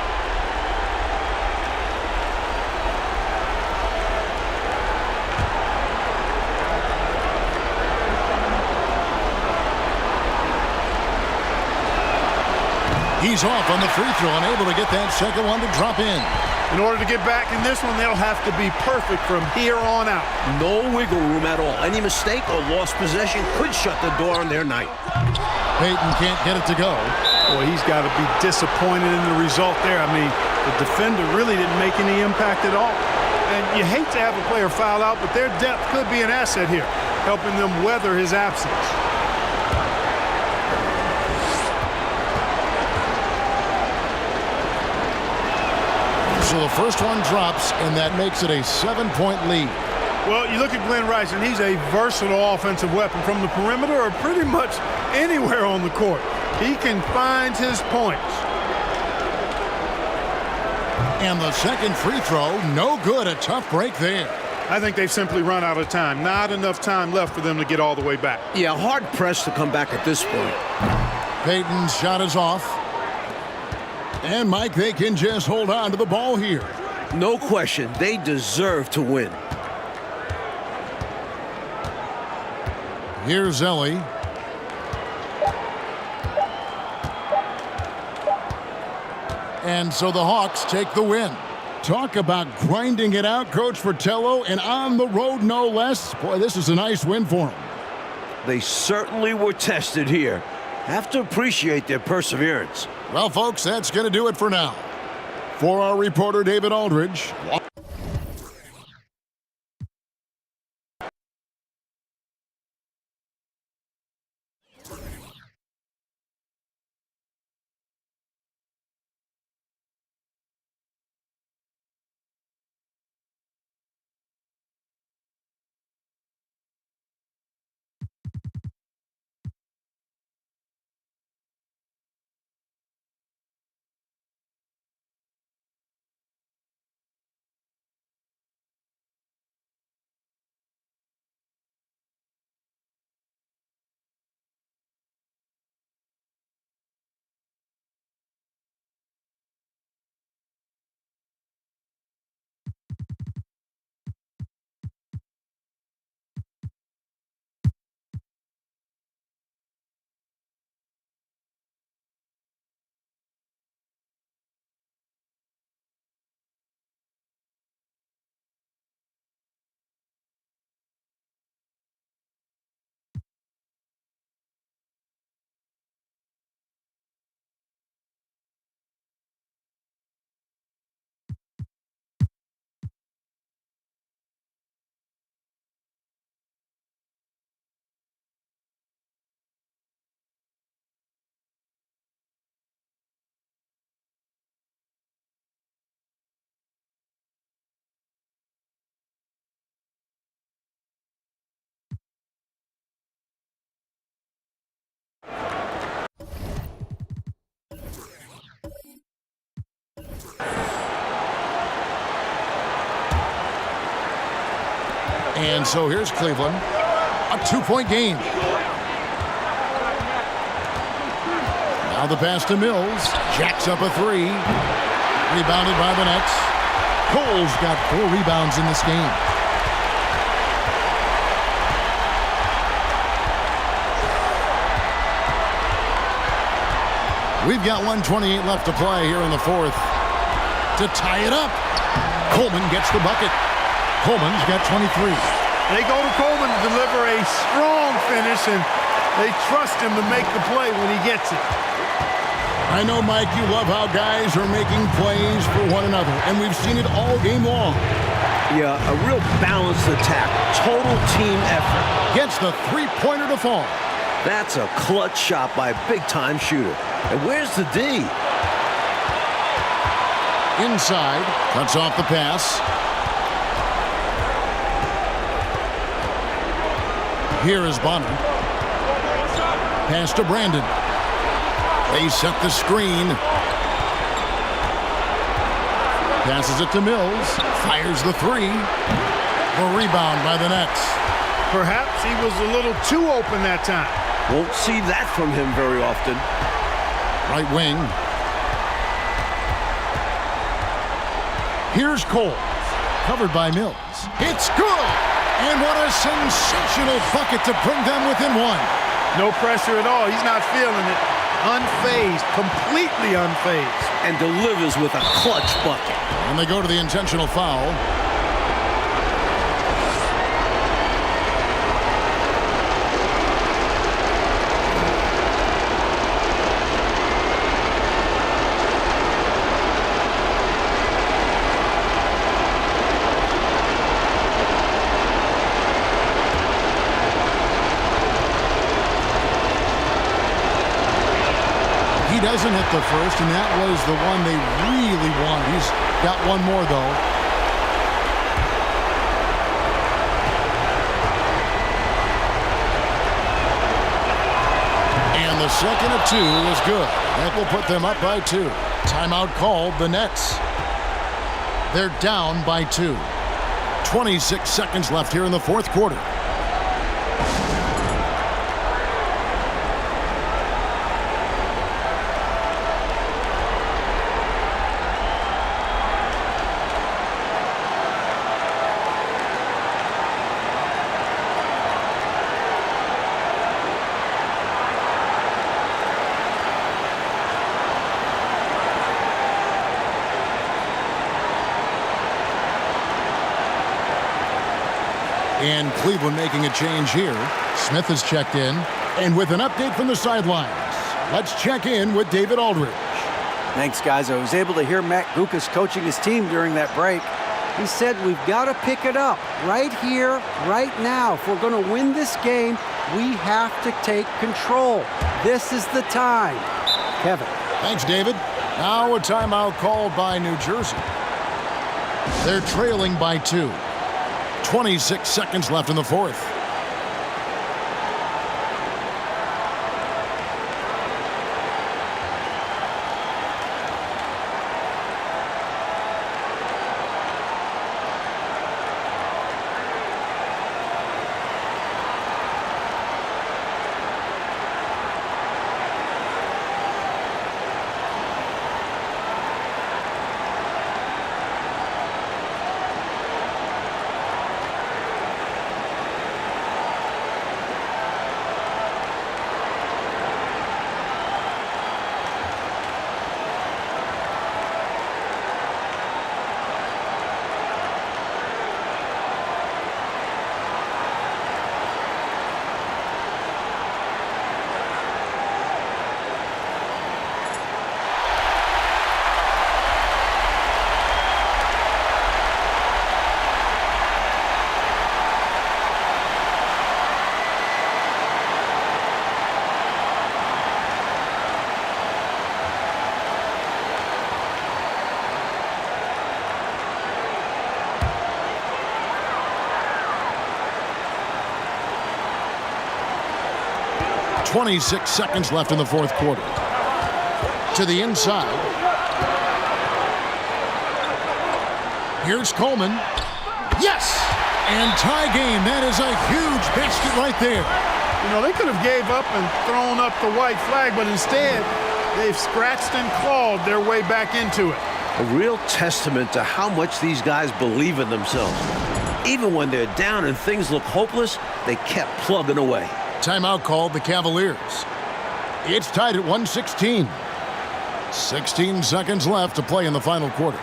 He's off on the free throw, unable to get that second one to drop in. In order to get back in this one, they'll have to be perfect from here on out. No wiggle room at all. Any mistake or lost possession could shut the door on their night. Peyton can't get it to go. Boy, he's got to be disappointed in the result there. I mean, the defender really didn't make any impact at all. And you hate to have a player foul out, but their depth could be an asset here, helping them weather his absence. So the first one drops, and that makes it a 7-point lead. Well, you look at Glenn Rice, and he's a versatile offensive weapon from the perimeter or pretty much anywhere on the court. He can find his points. And the second free throw, no good. A tough break there. I think they've simply run out of time. Not enough time left for them to get all the way back. Yeah, hard pressed to come back at this point. Payton's shot is off. And, Mike, they can just hold on to the ball here. No question, they deserve to win. Here's Ellie. And so the Hawks take the win. Talk about grinding it out, Coach Fratello, and on the road no less. Boy, this is a nice win for them. They certainly were tested here. Have to appreciate their perseverance. Well, folks, that's going to do it for now. For our reporter, David Aldridge. And so here's Cleveland. A 2-point game. Now the pass to Mills. Jacks up a three. Rebounded by the Nets. Cole's got 4 rebounds in this game. We've got 1:28 left to play here in the fourth. To tie it up. Coleman gets the bucket. Coleman's got 23. They go to Coleman to deliver a strong finish, and they trust him to make the play when he gets it. I know, Mike, you love how guys are making plays for one another, and we've seen it all game long. Yeah, a real balanced attack. Total team effort. Gets the three-pointer to fall. That's a clutch shot by a big-time shooter. And where's the D? Inside. Cuts off the pass. Here is Bonner. Pass to Brandon. They set the screen. Passes it to Mills. Fires the three. A rebound by the Nets. Perhaps he was a little too open that time. Won't see that from him very often. Right wing. Here's Cole. Covered by Mills. It's good! And what a sensational bucket to bring them within one. No pressure at all. He's not feeling it. Unfazed. Completely unfazed. And delivers with a clutch bucket. And they go to the intentional foul. doesn't hit the first, and that was the one they really wanted. He's got one more, though. And the second of two is good. That will put them up by 2. Timeout called, the Nets. They're down by 2. 26 seconds left here in the fourth quarter. And Cleveland making a change here. Smith has checked in. And with an update from the sidelines, let's check in with David Aldridge. Thanks, guys. I was able to hear Matt Guokas coaching his team during that break. He said we've got to pick it up right here, right now. If we're going to win this game, we have to take control. This is the time. Kevin. Thanks, David. Now a timeout called by New Jersey. They're trailing by 2. 26 seconds left in the fourth. .26 seconds left in the fourth quarter. To the inside. Here's Coleman. Yes! And tie game. That is a huge basket right there. You know, they could have gave up and thrown up the white flag, but instead, they've scratched and clawed their way back into it. A real testament to how much these guys believe in themselves. Even when they're down and things look hopeless, they kept plugging away. Timeout called the Cavaliers. It's tied at 116. 16 seconds left to play in the final quarter.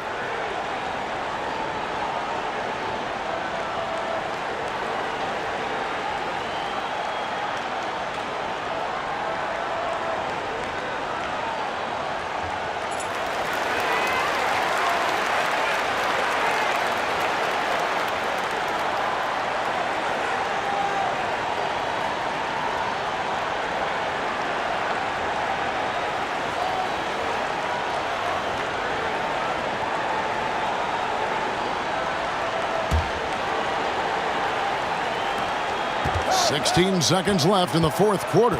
.16 seconds left in the fourth quarter.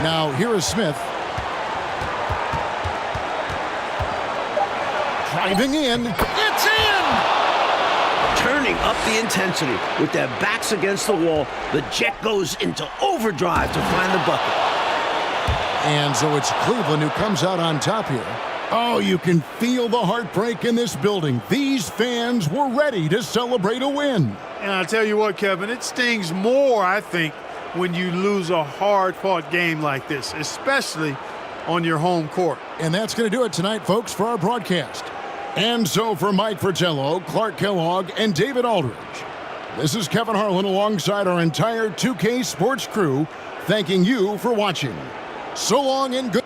Now here is Smith. Driving in. It's in! Turning up the intensity with their backs against the wall, the Jet goes into overdrive to find the bucket. And so it's Cleveland who comes out on top here. Oh, you can feel the heartbreak in this building. These fans were ready to celebrate a win. And I'll tell you what, Kevin, it stings more, I think, when you lose a hard-fought game like this, especially on your home court. And that's going to do it tonight, folks, for our broadcast. And so for Mike Fratello, Clark Kellogg, and David Aldridge, this is Kevin Harlan alongside our entire 2K Sports crew, thanking you for watching. So long and good.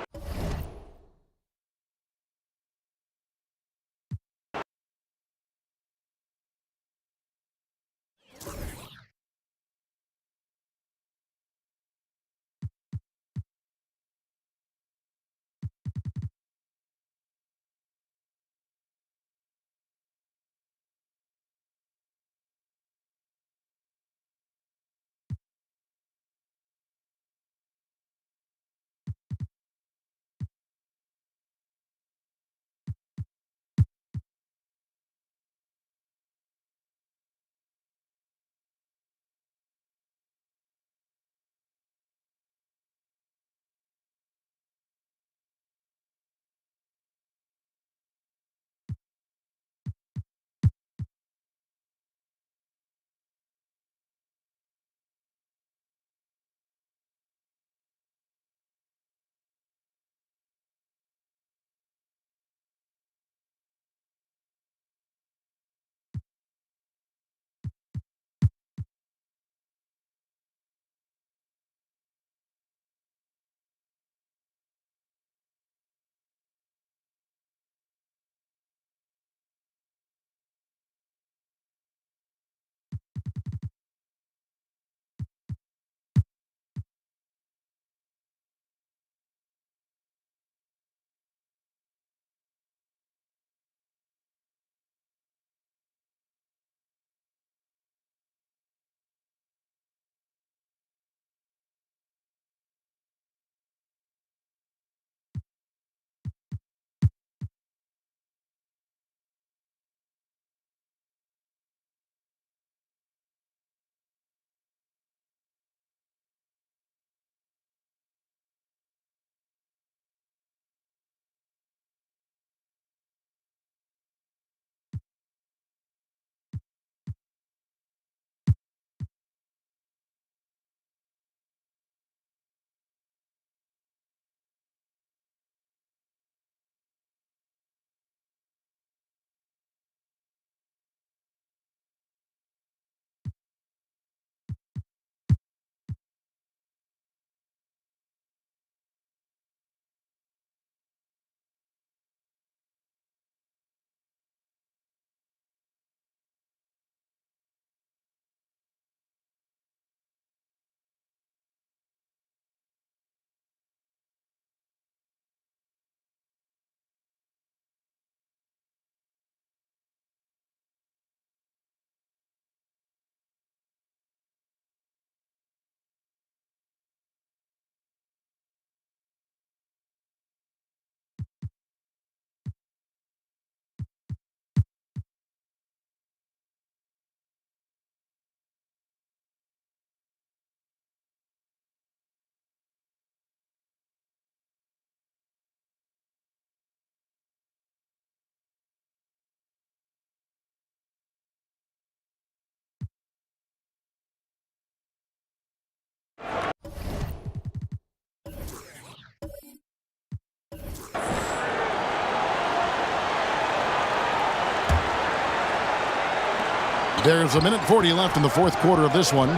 There's 1:40 left in the fourth quarter of this one.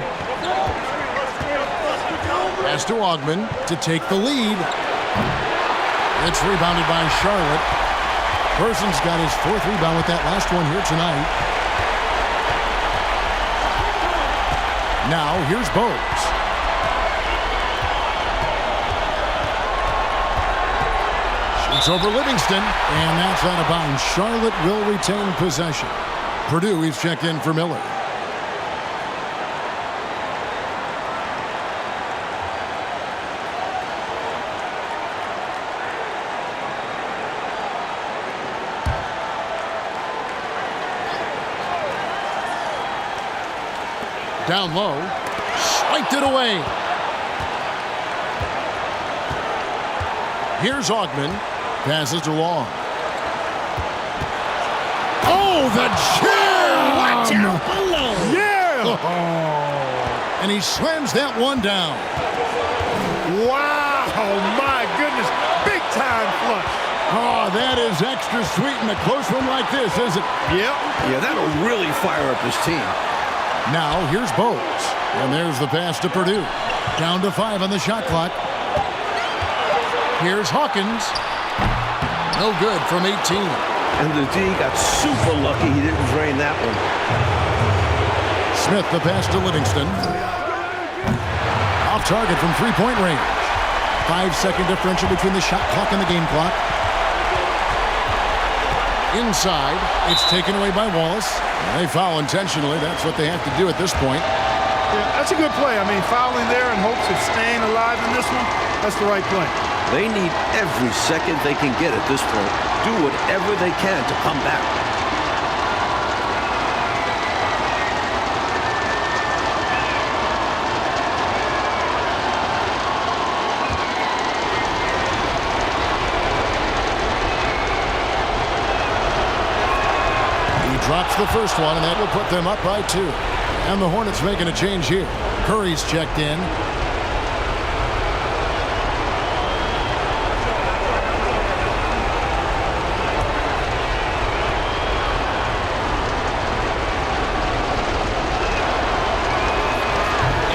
Pass to Augman to take the lead. It's rebounded by Charlotte. Person's got his fourth rebound with that last one here tonight. Now here's Bowes. Shoots over Livingston, and that's out of bounds. Charlotte will retain possession. Purdue is checked in for Miller. Down low, swiped it away. Here's Augman, passes to Long. Oh, the jam! Watch out below. Yeah! And he slams that one down. Wow, my goodness, big time flush. Oh, that is extra sweet in a close one like this, isn't it? Yep. Yeah, that'll really fire up his team. Now here's Bowes, and there's the pass to Purdue. Down to 5 on the shot clock. Here's Hawkins. No good from 18. And the D got super lucky he didn't drain that one. Smith the pass to Livingston. Off target from three-point range. 5-second differential between the shot clock and the game clock. Inside, it's taken away by Wallace. They foul intentionally. That's what they have to do at this point. Yeah, that's a good play. I mean, fouling there in hopes of staying alive in this one, that's the right play. They need every second they can get at this point. Do whatever they can to come back. Drops the first one, and that will put them up by 2. And the Hornets making a change here. Curry's checked in.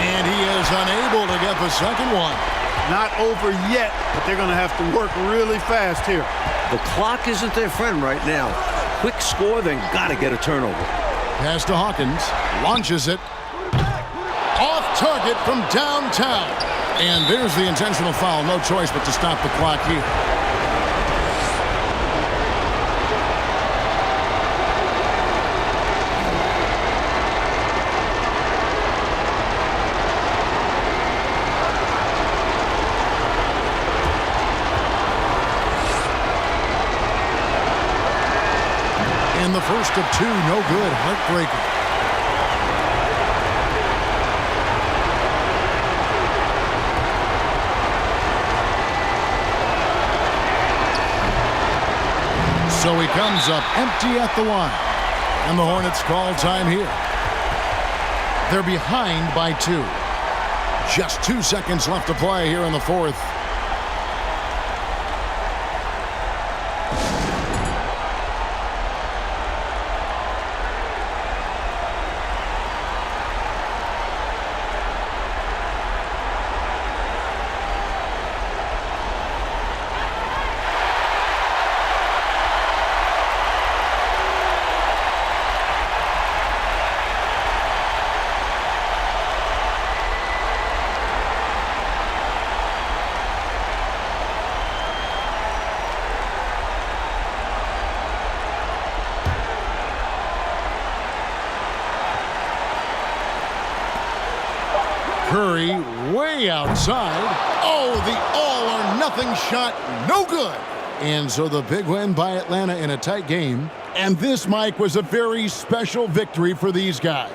And he is unable to get the second one. Not over yet, but they're going to have to work really fast here. The clock isn't their friend right now. Quick score, then got to get a turnover. Pass to Hawkins. Launches it. Off target from downtown. And there's the intentional foul. No choice but to stop the clock here. In the first of 2, no good. Heartbreaker. So he comes up empty at the line. And the Hornets call time here. They're behind by 2. Just 2 seconds left to play here in the fourth. Curry way outside. Oh, the all-or-nothing shot, no good. And so the big win by Atlanta in a tight game. And this, Mike, was a very special victory for these guys.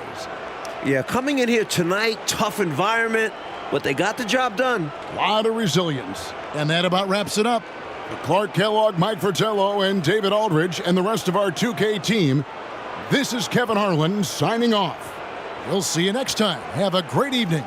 Yeah, coming in here tonight, tough environment, but they got the job done. A lot of resilience. And that about wraps it up. For Clark Kellogg, Mike Fratello, and David Aldridge, and the rest of our 2K team, this is Kevin Harlan signing off. We'll see you next time. Have a great evening.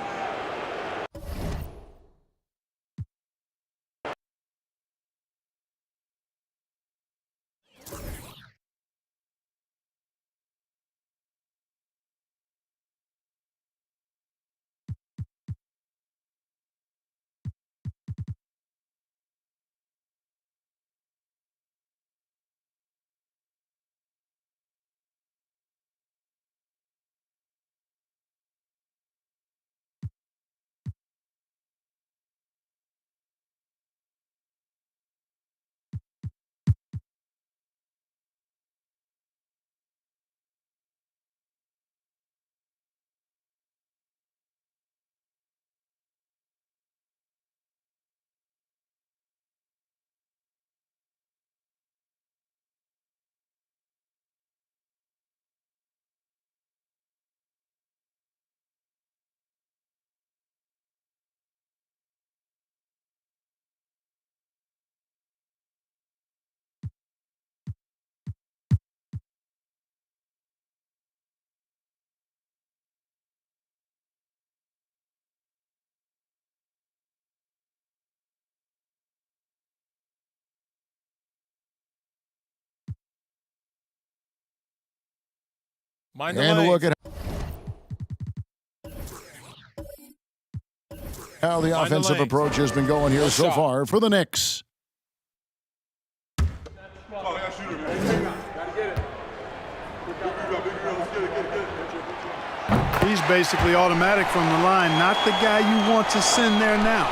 Mind the And a lanes. look at how the Mind the offensive lanes. approach has been going here Good so shot. far for the Knicks. He's basically automatic from the line, not the guy you want to send there now.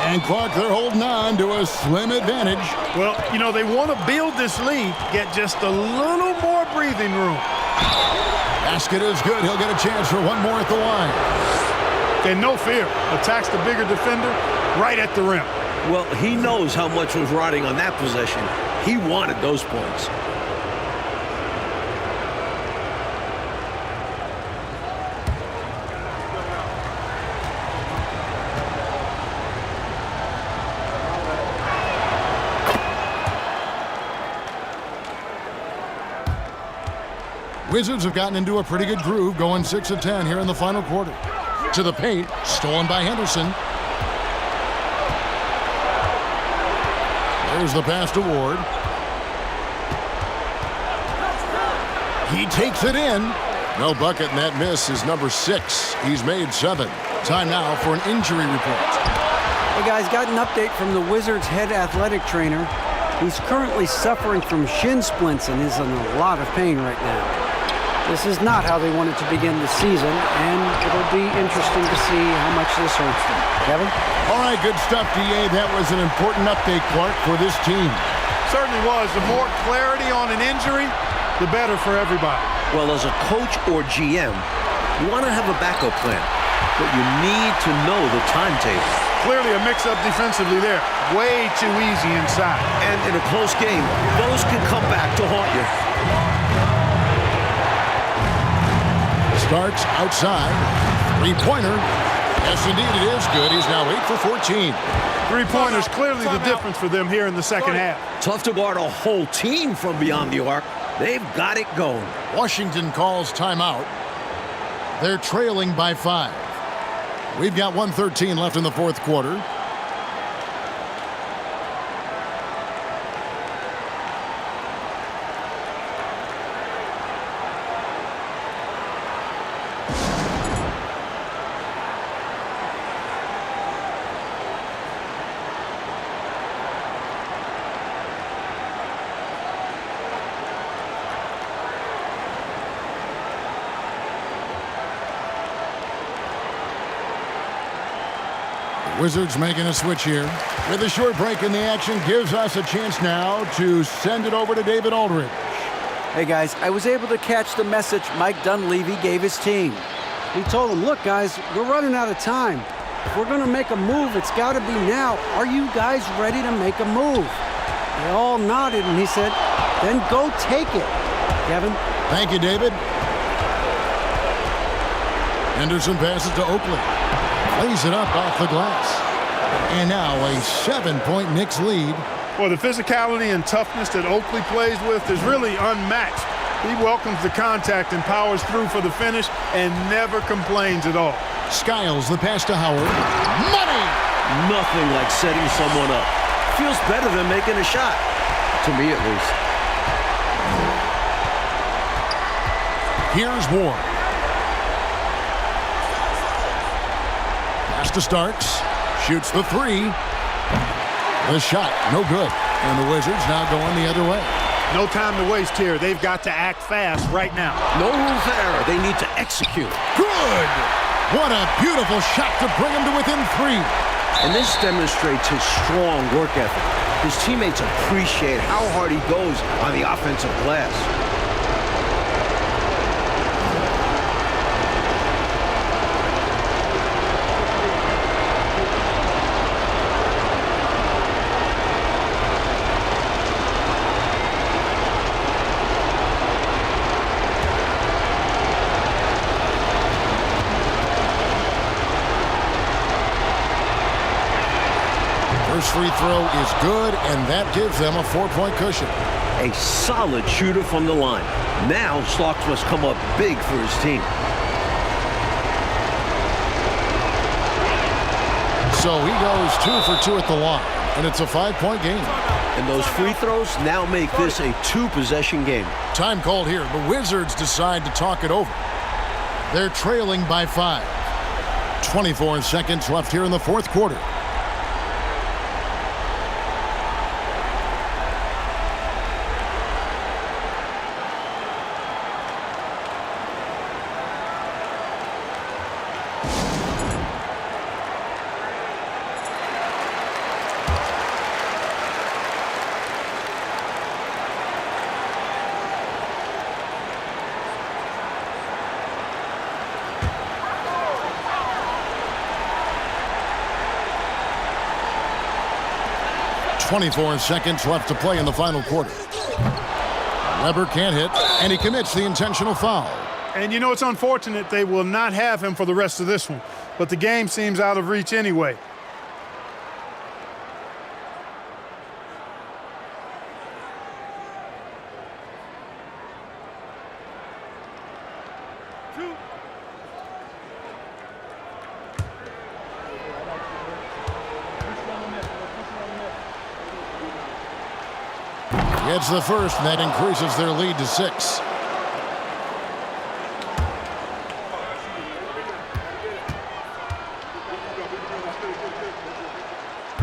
And Clark, they're holding on to a slim advantage. Well, you know, they want to build this lead, get just a little more breathing room. Basket is good. He'll get a chance for one more at the line. And no fear, attacks the bigger defender right at the rim. Well, he knows how much was riding on that possession. He wanted those points. Wizards have gotten into a pretty good groove, going 6 of 10 here in the final quarter. To the paint, stolen by Henderson. There's the pass to Ward. He takes it in. No bucket, and that miss is number 6. He's made 7. Time now for an injury report. Hey guys, got an update from the Wizards head athletic trainer. He's currently suffering from shin splints and is in a lot of pain right now. This is not how they wanted to begin the season, and it'll be interesting to see how much this hurts them. Kevin? All right, good stuff, D.A. That was an important update, Clark, for this team. Certainly was. The more clarity on an injury, the better for everybody. Well, as a coach or GM, you want to have a backup plan, but you need to know the timetable. Clearly a mix-up defensively there. Way too easy inside. And in a close game, those can come back to haunt you. Starts outside. Three-pointer. Yes, indeed, it is good. He's now 8 for 14. Three-pointers clearly the difference for them here in the second half. Tough to guard a whole team from beyond the arc. They've got it going. Washington calls timeout. They're trailing by 5. We've got 1:13 left in the fourth quarter. Wizards making a switch here. With a short break in the action, gives us a chance now to send it over to David Aldridge. Hey guys, I was able to catch the message Mike Dunleavy gave his team. He told them, look guys, we're running out of time. If we're gonna make a move, it's gotta be now. Are you guys ready to make a move? They all nodded and he said, then go take it. Kevin? Thank you, David. Henderson passes to Oakley. Lays it up off the glass. And now a 7-point Knicks lead. Well, the physicality and toughness that Oakley plays with is really unmatched. He welcomes the contact and powers through for the finish and never complains at all. Skiles the pass to Howard. Money! Nothing like setting someone up. Feels better than making a shot. To me, at least. Here's Ward. Pass to Starks. Shoots the three. The shot, no good. And the Wizards now going the other way. No time to waste here. They've got to act fast right now. No room for error. They need to execute. Good! What a beautiful shot to bring him to within 3. And this demonstrates his strong work ethic. His teammates appreciate how hard he goes on the offensive glass. First free throw is good, and that gives them a 4-point cushion. A solid shooter from the line. Now Slocks must come up big for his team. So he goes 2 for 2 at the line, and it's a 5-point game. And those free throws now make this a two-possession game. Time called here. The Wizards decide to talk it over. They're trailing by 5. 24 seconds left here in the fourth quarter. .24 seconds left to play in the final quarter. Weber can't hit, and he commits the intentional foul. And you know, it's unfortunate they will not have him for the rest of this one, but the game seems out of reach anyway. It's the first, and that increases their lead to 6.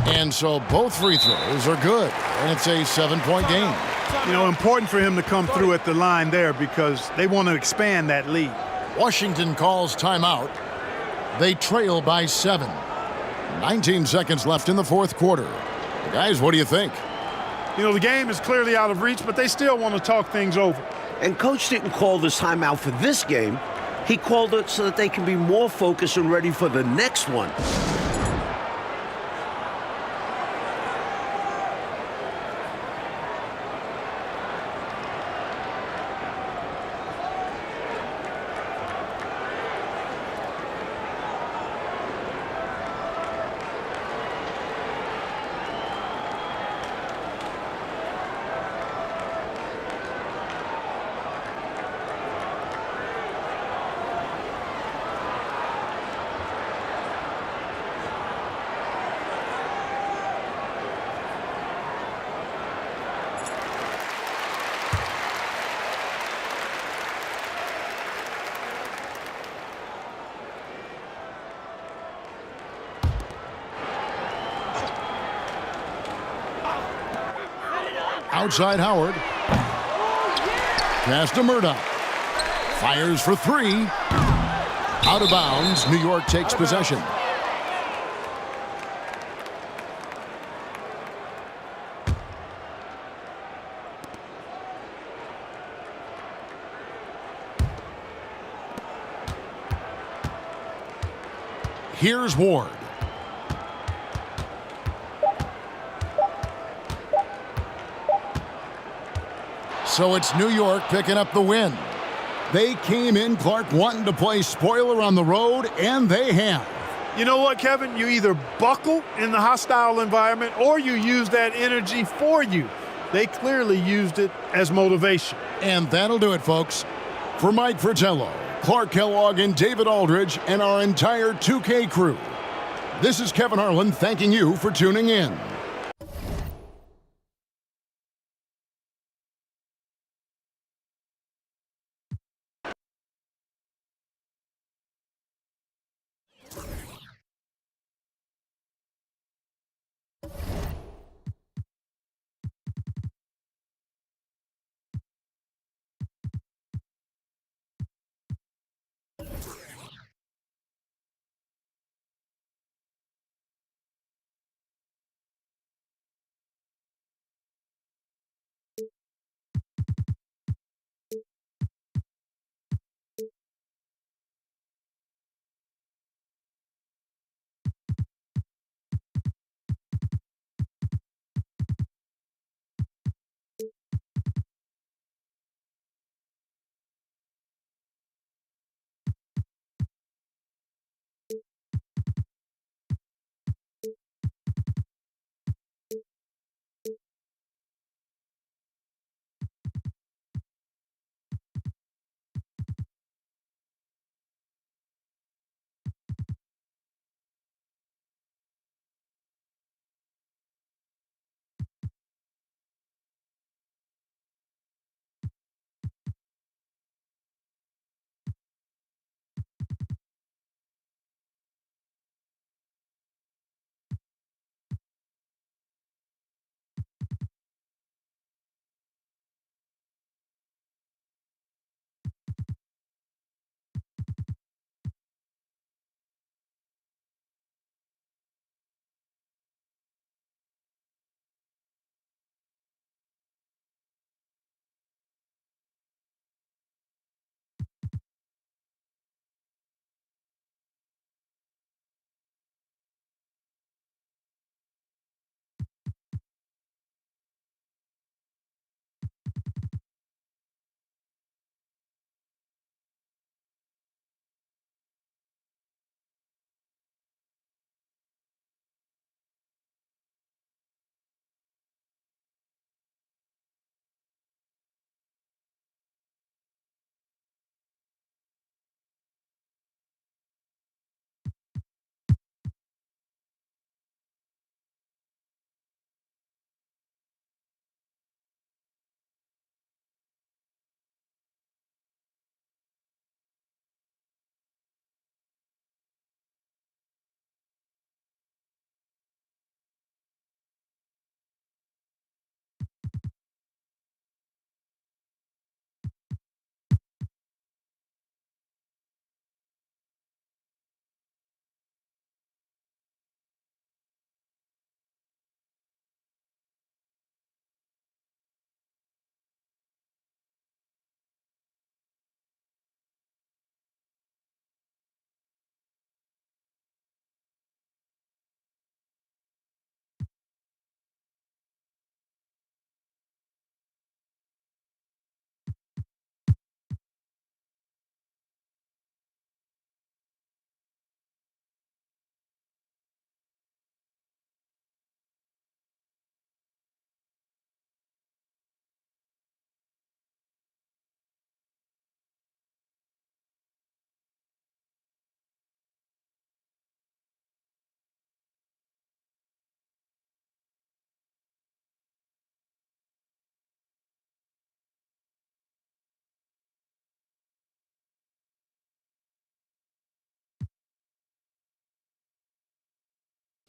And so both free throws are good, and it's a 7-point game. You know, important for him to come through at the line there because they want to expand that lead. Washington calls timeout. They trail by 7. 19 seconds left in the fourth quarter. Guys, what do you think? You know, the game is clearly out of reach, but they still want to talk things over. And Coach didn't call this timeout for this game. He called it so that they can be more focused and ready for the next one. Outside Howard. Pass to Murdoch. Fires for 3. Out of bounds. New York takes possession. Here's Ward. So it's New York picking up the win. They came in, Clark, wanting to play spoiler on the road, and they have. You know what, Kevin? You either buckle in the hostile environment or you use that energy for you. They clearly used it as motivation. And that'll do it, folks. For Mike Fratello, Clark Kellogg, and David Aldridge, and our entire 2K crew, this is Kevin Harlan thanking you for tuning in.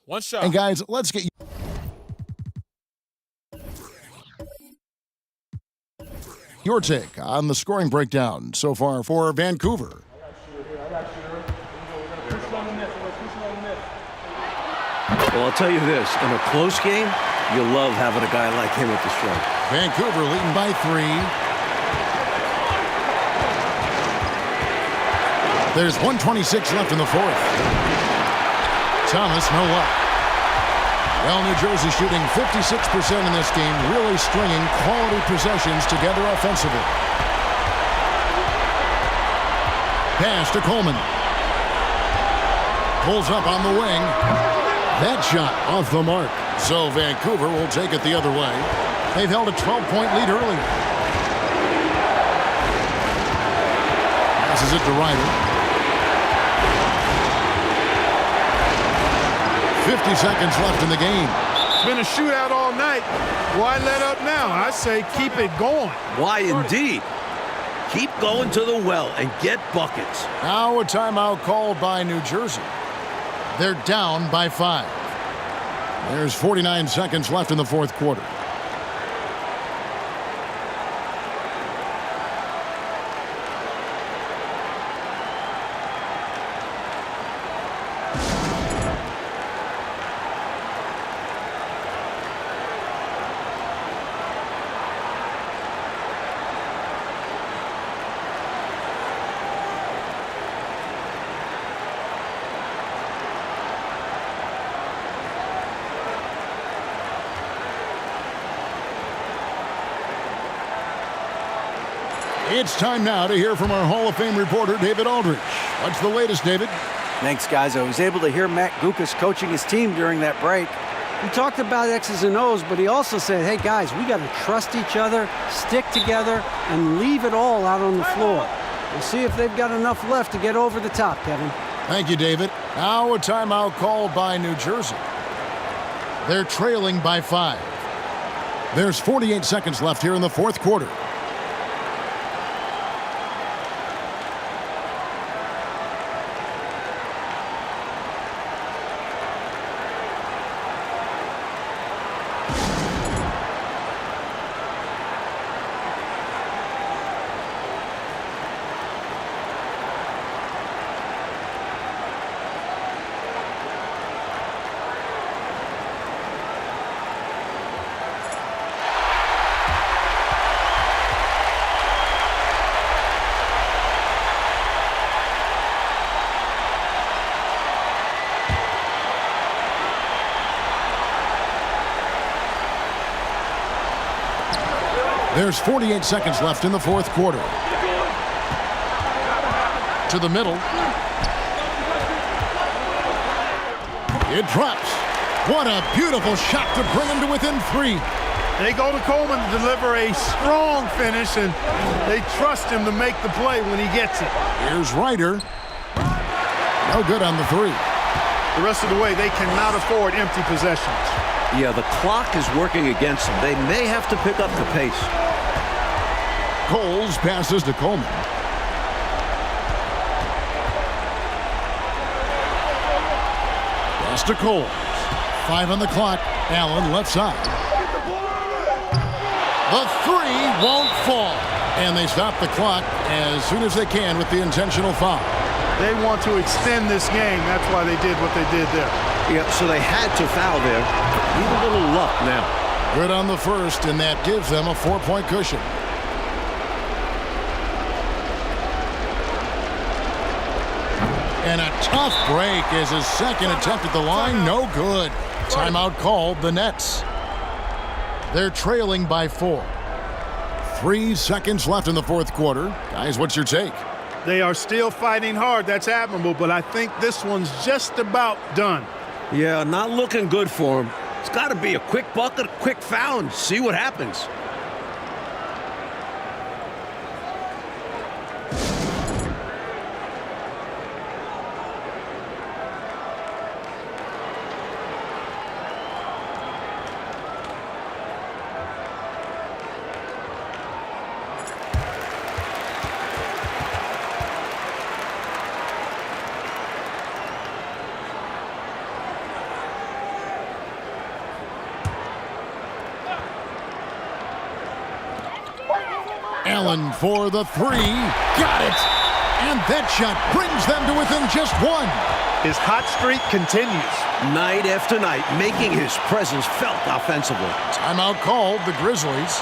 One shot. And guys, let's get your take on the scoring breakdown so far for Vancouver. Well, I'll tell you this. In a close game, you love having a guy like him at the stroke. Vancouver leading by 3. There's 1:26 left in the fourth. Thomas, no luck. Well, New Jersey shooting 56% in this game, really stringing quality possessions together offensively. Pass to Coleman. Pulls up on the wing. That shot off the mark. So Vancouver will take it the other way. They've held a 12-point lead earlier. Passes it to Ryder. 50 seconds left in the game. It's been a shootout all night. Why let up now? I say keep it going. Why indeed? Keep going to the well and get buckets. Now a timeout called by New Jersey. They're down by 5. There's 49 seconds left in the fourth quarter. It's time now to hear from our Hall of Fame reporter, David Aldridge. What's the latest, David? Thanks, guys. I was able to hear Matt Guokas coaching his team during that break. He talked about X's and O's, but he also said, hey, guys, we got to trust each other, stick together, and leave it all out on the floor. We'll see if they've got enough left to get over the top, Kevin. Thank you, David. Now a timeout called by New Jersey. They're trailing by 5. There's 48 seconds left here in the fourth quarter. There's 48 seconds left in the fourth quarter. To the middle. It drops. What a beautiful shot to bring him to within 3. They go to Coleman to deliver a strong finish, and they trust him to make the play when he gets it. Here's Ryder. No good on the 3. The rest of the way, they cannot afford empty possessions. Yeah, the clock is working against them. They may have to pick up the pace. Coles passes to Coleman. Pass to Coles. 5 on the clock. Allen left side. The 3 won't fall. And they stop the clock as soon as they can with the intentional foul. They want to extend this game. That's why they did what they did there. Yeah, so they had to foul there. Need a little luck now. Good on the first, and that gives them a 4-point cushion. And a tough break is his second attempt at the line. No good. Timeout called the Nets. They're trailing by 4. 3 seconds left in the fourth quarter. Guys, what's your take? They are still fighting hard. That's admirable, but I think this one's just about done. Yeah, not looking good for him. It's got to be a quick bucket, a quick foul, and see what happens. Allen for the three. Got it. And that shot brings them to within just one. His hot streak continues. Night after night, making his presence felt offensively. Timeout called, the Grizzlies.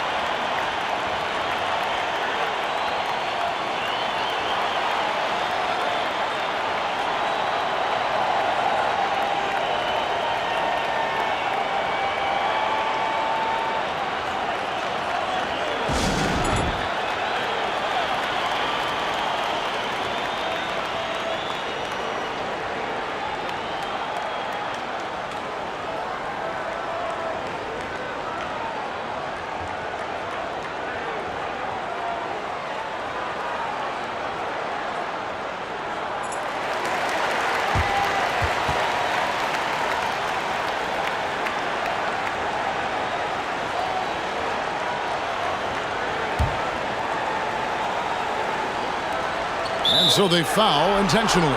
And so they foul intentionally.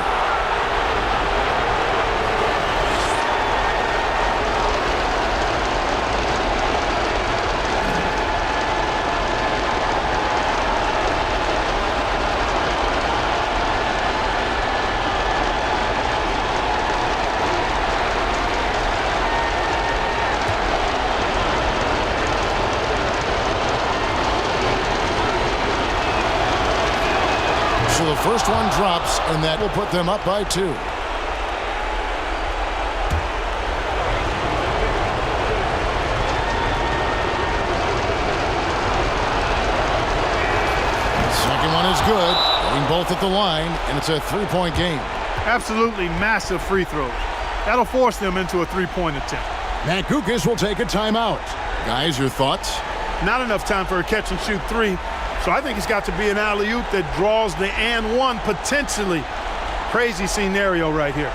So the first one drops, and that will put them up by 2. Second one is good. Hitting both at the line, and it's a 3-point game. Absolutely massive free throws. That'll force them into a 3-point attempt. Matt Kukas will take a timeout. Guys, your thoughts? Not enough time for a catch-and-shoot 3. So I think it's got to be an alley-oop that draws the and one potentially. Crazy scenario right here.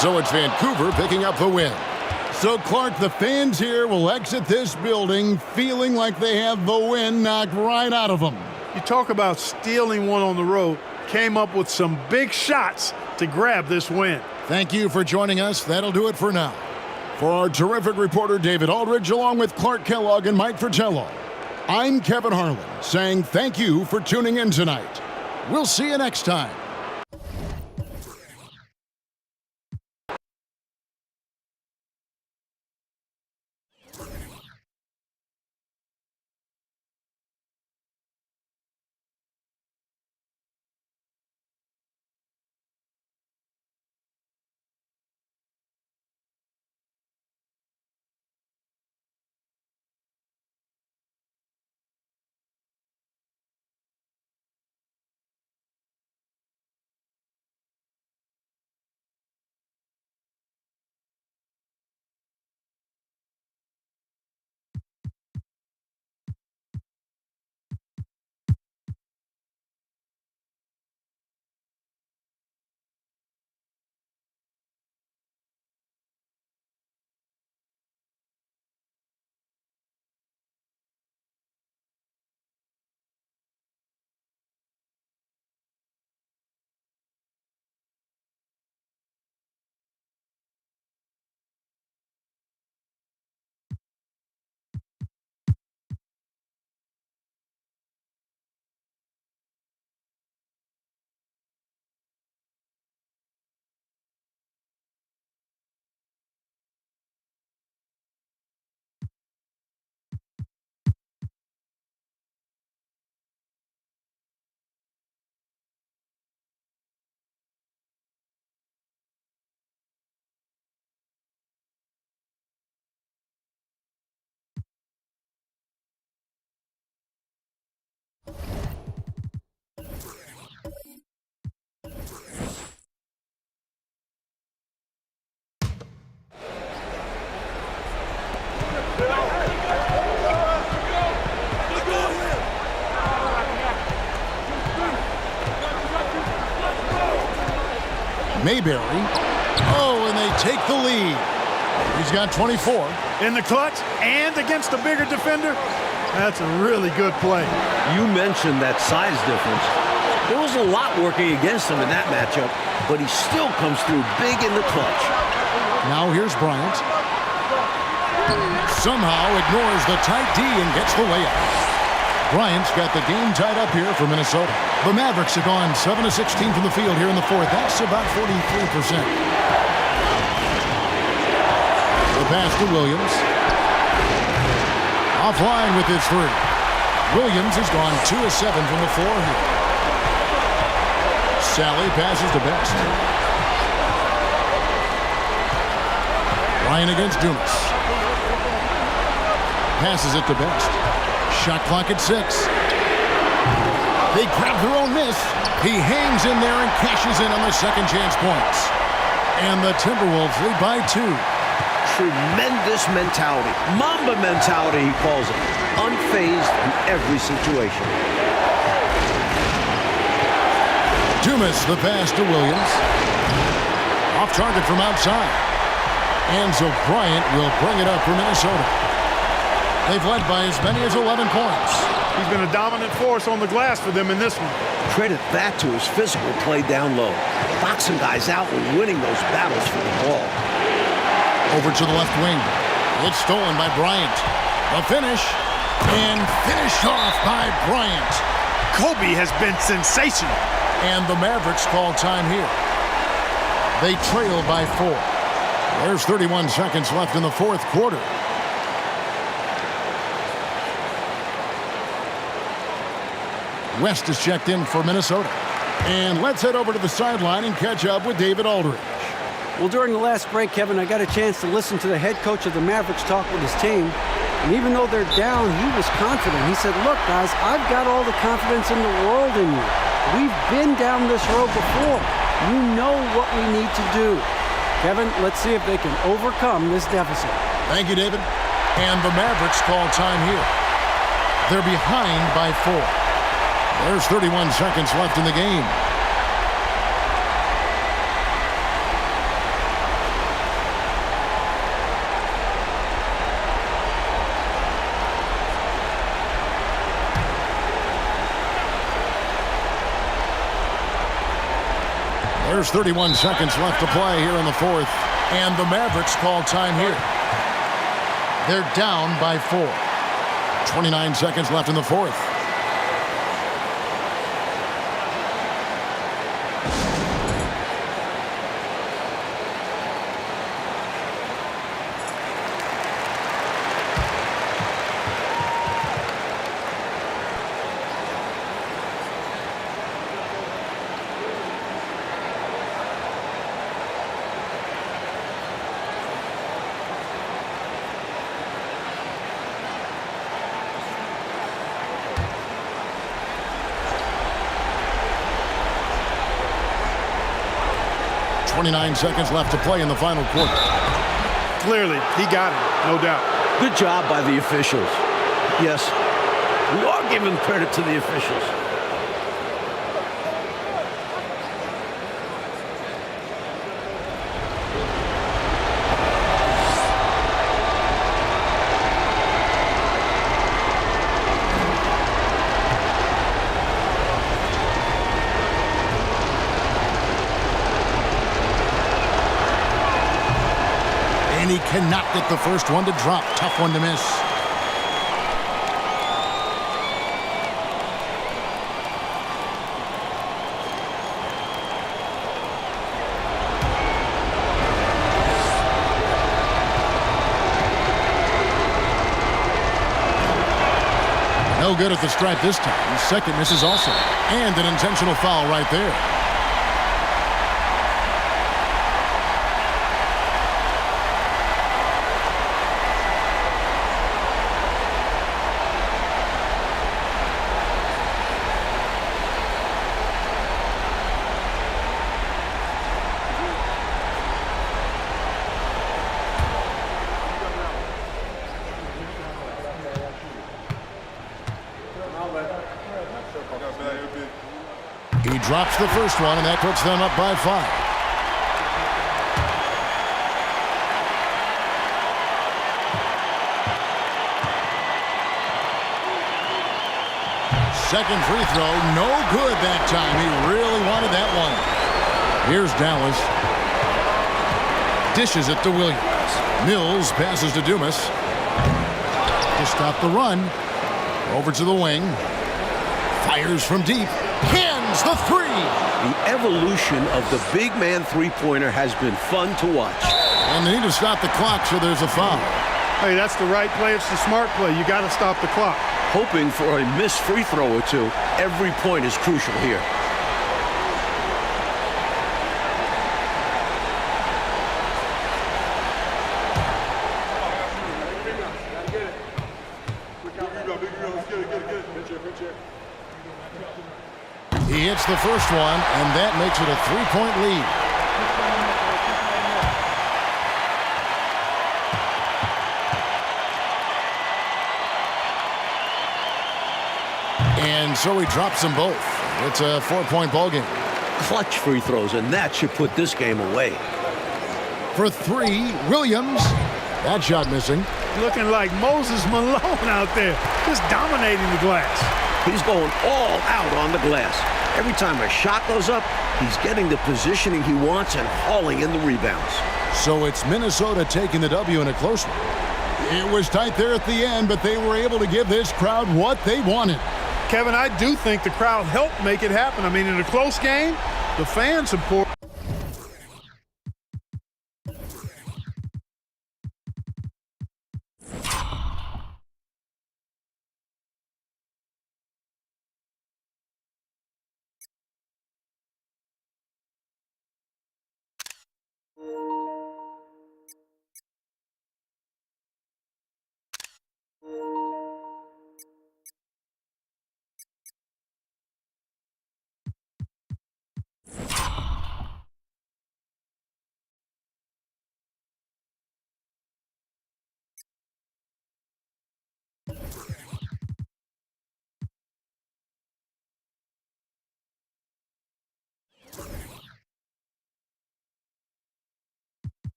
So it's Vancouver picking up the win. So, Clark, the fans here will exit this building feeling like they have the win knocked right out of them. You talk about stealing one on the road. Came up with some big shots to grab this win. Thank you for joining us. That'll do it for now. For our terrific reporter, David Aldridge, along with Clark Kellogg and Mike Fratello, I'm Kevin Harlan saying thank you for tuning in tonight. We'll see you next time. Mayberry. Oh, and they take the lead. He's got 24. In the clutch and against a bigger defender. That's a really good play. You mentioned that size difference. There was a lot working against him in that matchup, but he still comes through big in the clutch. Now here's Bryant. Somehow ignores the tight D and gets the layup. Bryant's got the game tied up here for Minnesota. The Mavericks have gone 7 of 16 from the field here in the fourth. That's about 43%. The pass to Williams. Offline with his three. Williams has gone 2 of 7 from the floor here. Sally passes to Best. Ryan against Dumas. Passes it to Best. Shot clock at 6. They grab their own miss. He hangs in there and cashes in on the second chance points. And the Timberwolves lead by 2. Tremendous mentality. Mamba mentality, he calls it. Unfazed in every situation. Dumas, the pass to Williams. Off target from outside. And so Bryant will bring it up for Minnesota. They've led by as many as 11 points. He's been a dominant force on the glass for them in this one. Credit that to his physical play down low. Boxing guys out and winning those battles for the ball. Over to the left wing. It's stolen by Bryant. The finish. And finished off by Bryant. Kobe has been sensational. And the Mavericks call time here. They trail by 4. There's 31 seconds left in the fourth quarter. West is checked in for Minnesota. And let's head over to the sideline and catch up with David Aldridge. Well, during the last break, Kevin, I got a chance to listen to the head coach of the Mavericks talk with his team. And even though they're down, he was confident. He said, look, guys, I've got all the confidence in the world in you. We've been down this road before. You know what we need to do. Kevin, let's see if they can overcome this deficit. Thank you, David. And the Mavericks call time here. They're behind by 4. There's 31 seconds left in the game. There's 31 seconds left to play here in the fourth. And the Mavericks call time here. They're down by 4. 29 seconds left in the fourth. .29 seconds left to play in the final quarter. Clearly, he got it, no doubt. Good job by the officials. Yes, we are giving credit to the officials. And he cannot get the first one to drop. Tough one to miss. No good at the stripe this time. Second misses also. And an intentional foul right there. He drops the first one, and that puts them up by 5. second free throw. No good that time. He really wanted that one. Here's Dallas. Dishes it to Williams. Mills passes to Dumas. To stop the run. Over to the wing. Fires from deep. Hands the three. The evolution of the big man three-pointer has been fun to watch. And they need to stop the clock, so there's a foul. Hey, that's the right play. It's the smart play. You got to stop the clock. Hoping for a missed free throw or two. Every point is crucial here. He hits the first one, and that makes it a three-point lead. And so he drops them both. It's a 4-point ball game. Clutch free throws, and that should put this game away. For three, Williams. That shot missing. Looking like Moses Malone out there, just dominating the glass. He's going all out on the glass. Every time a shot goes up, he's getting the positioning he wants and hauling in the rebounds. So it's Minnesota taking the W in a close one. It was tight there at the end, but they were able to give this crowd what they wanted. Kevin, I do think the crowd helped make it happen. I mean, in a close game, the fan support.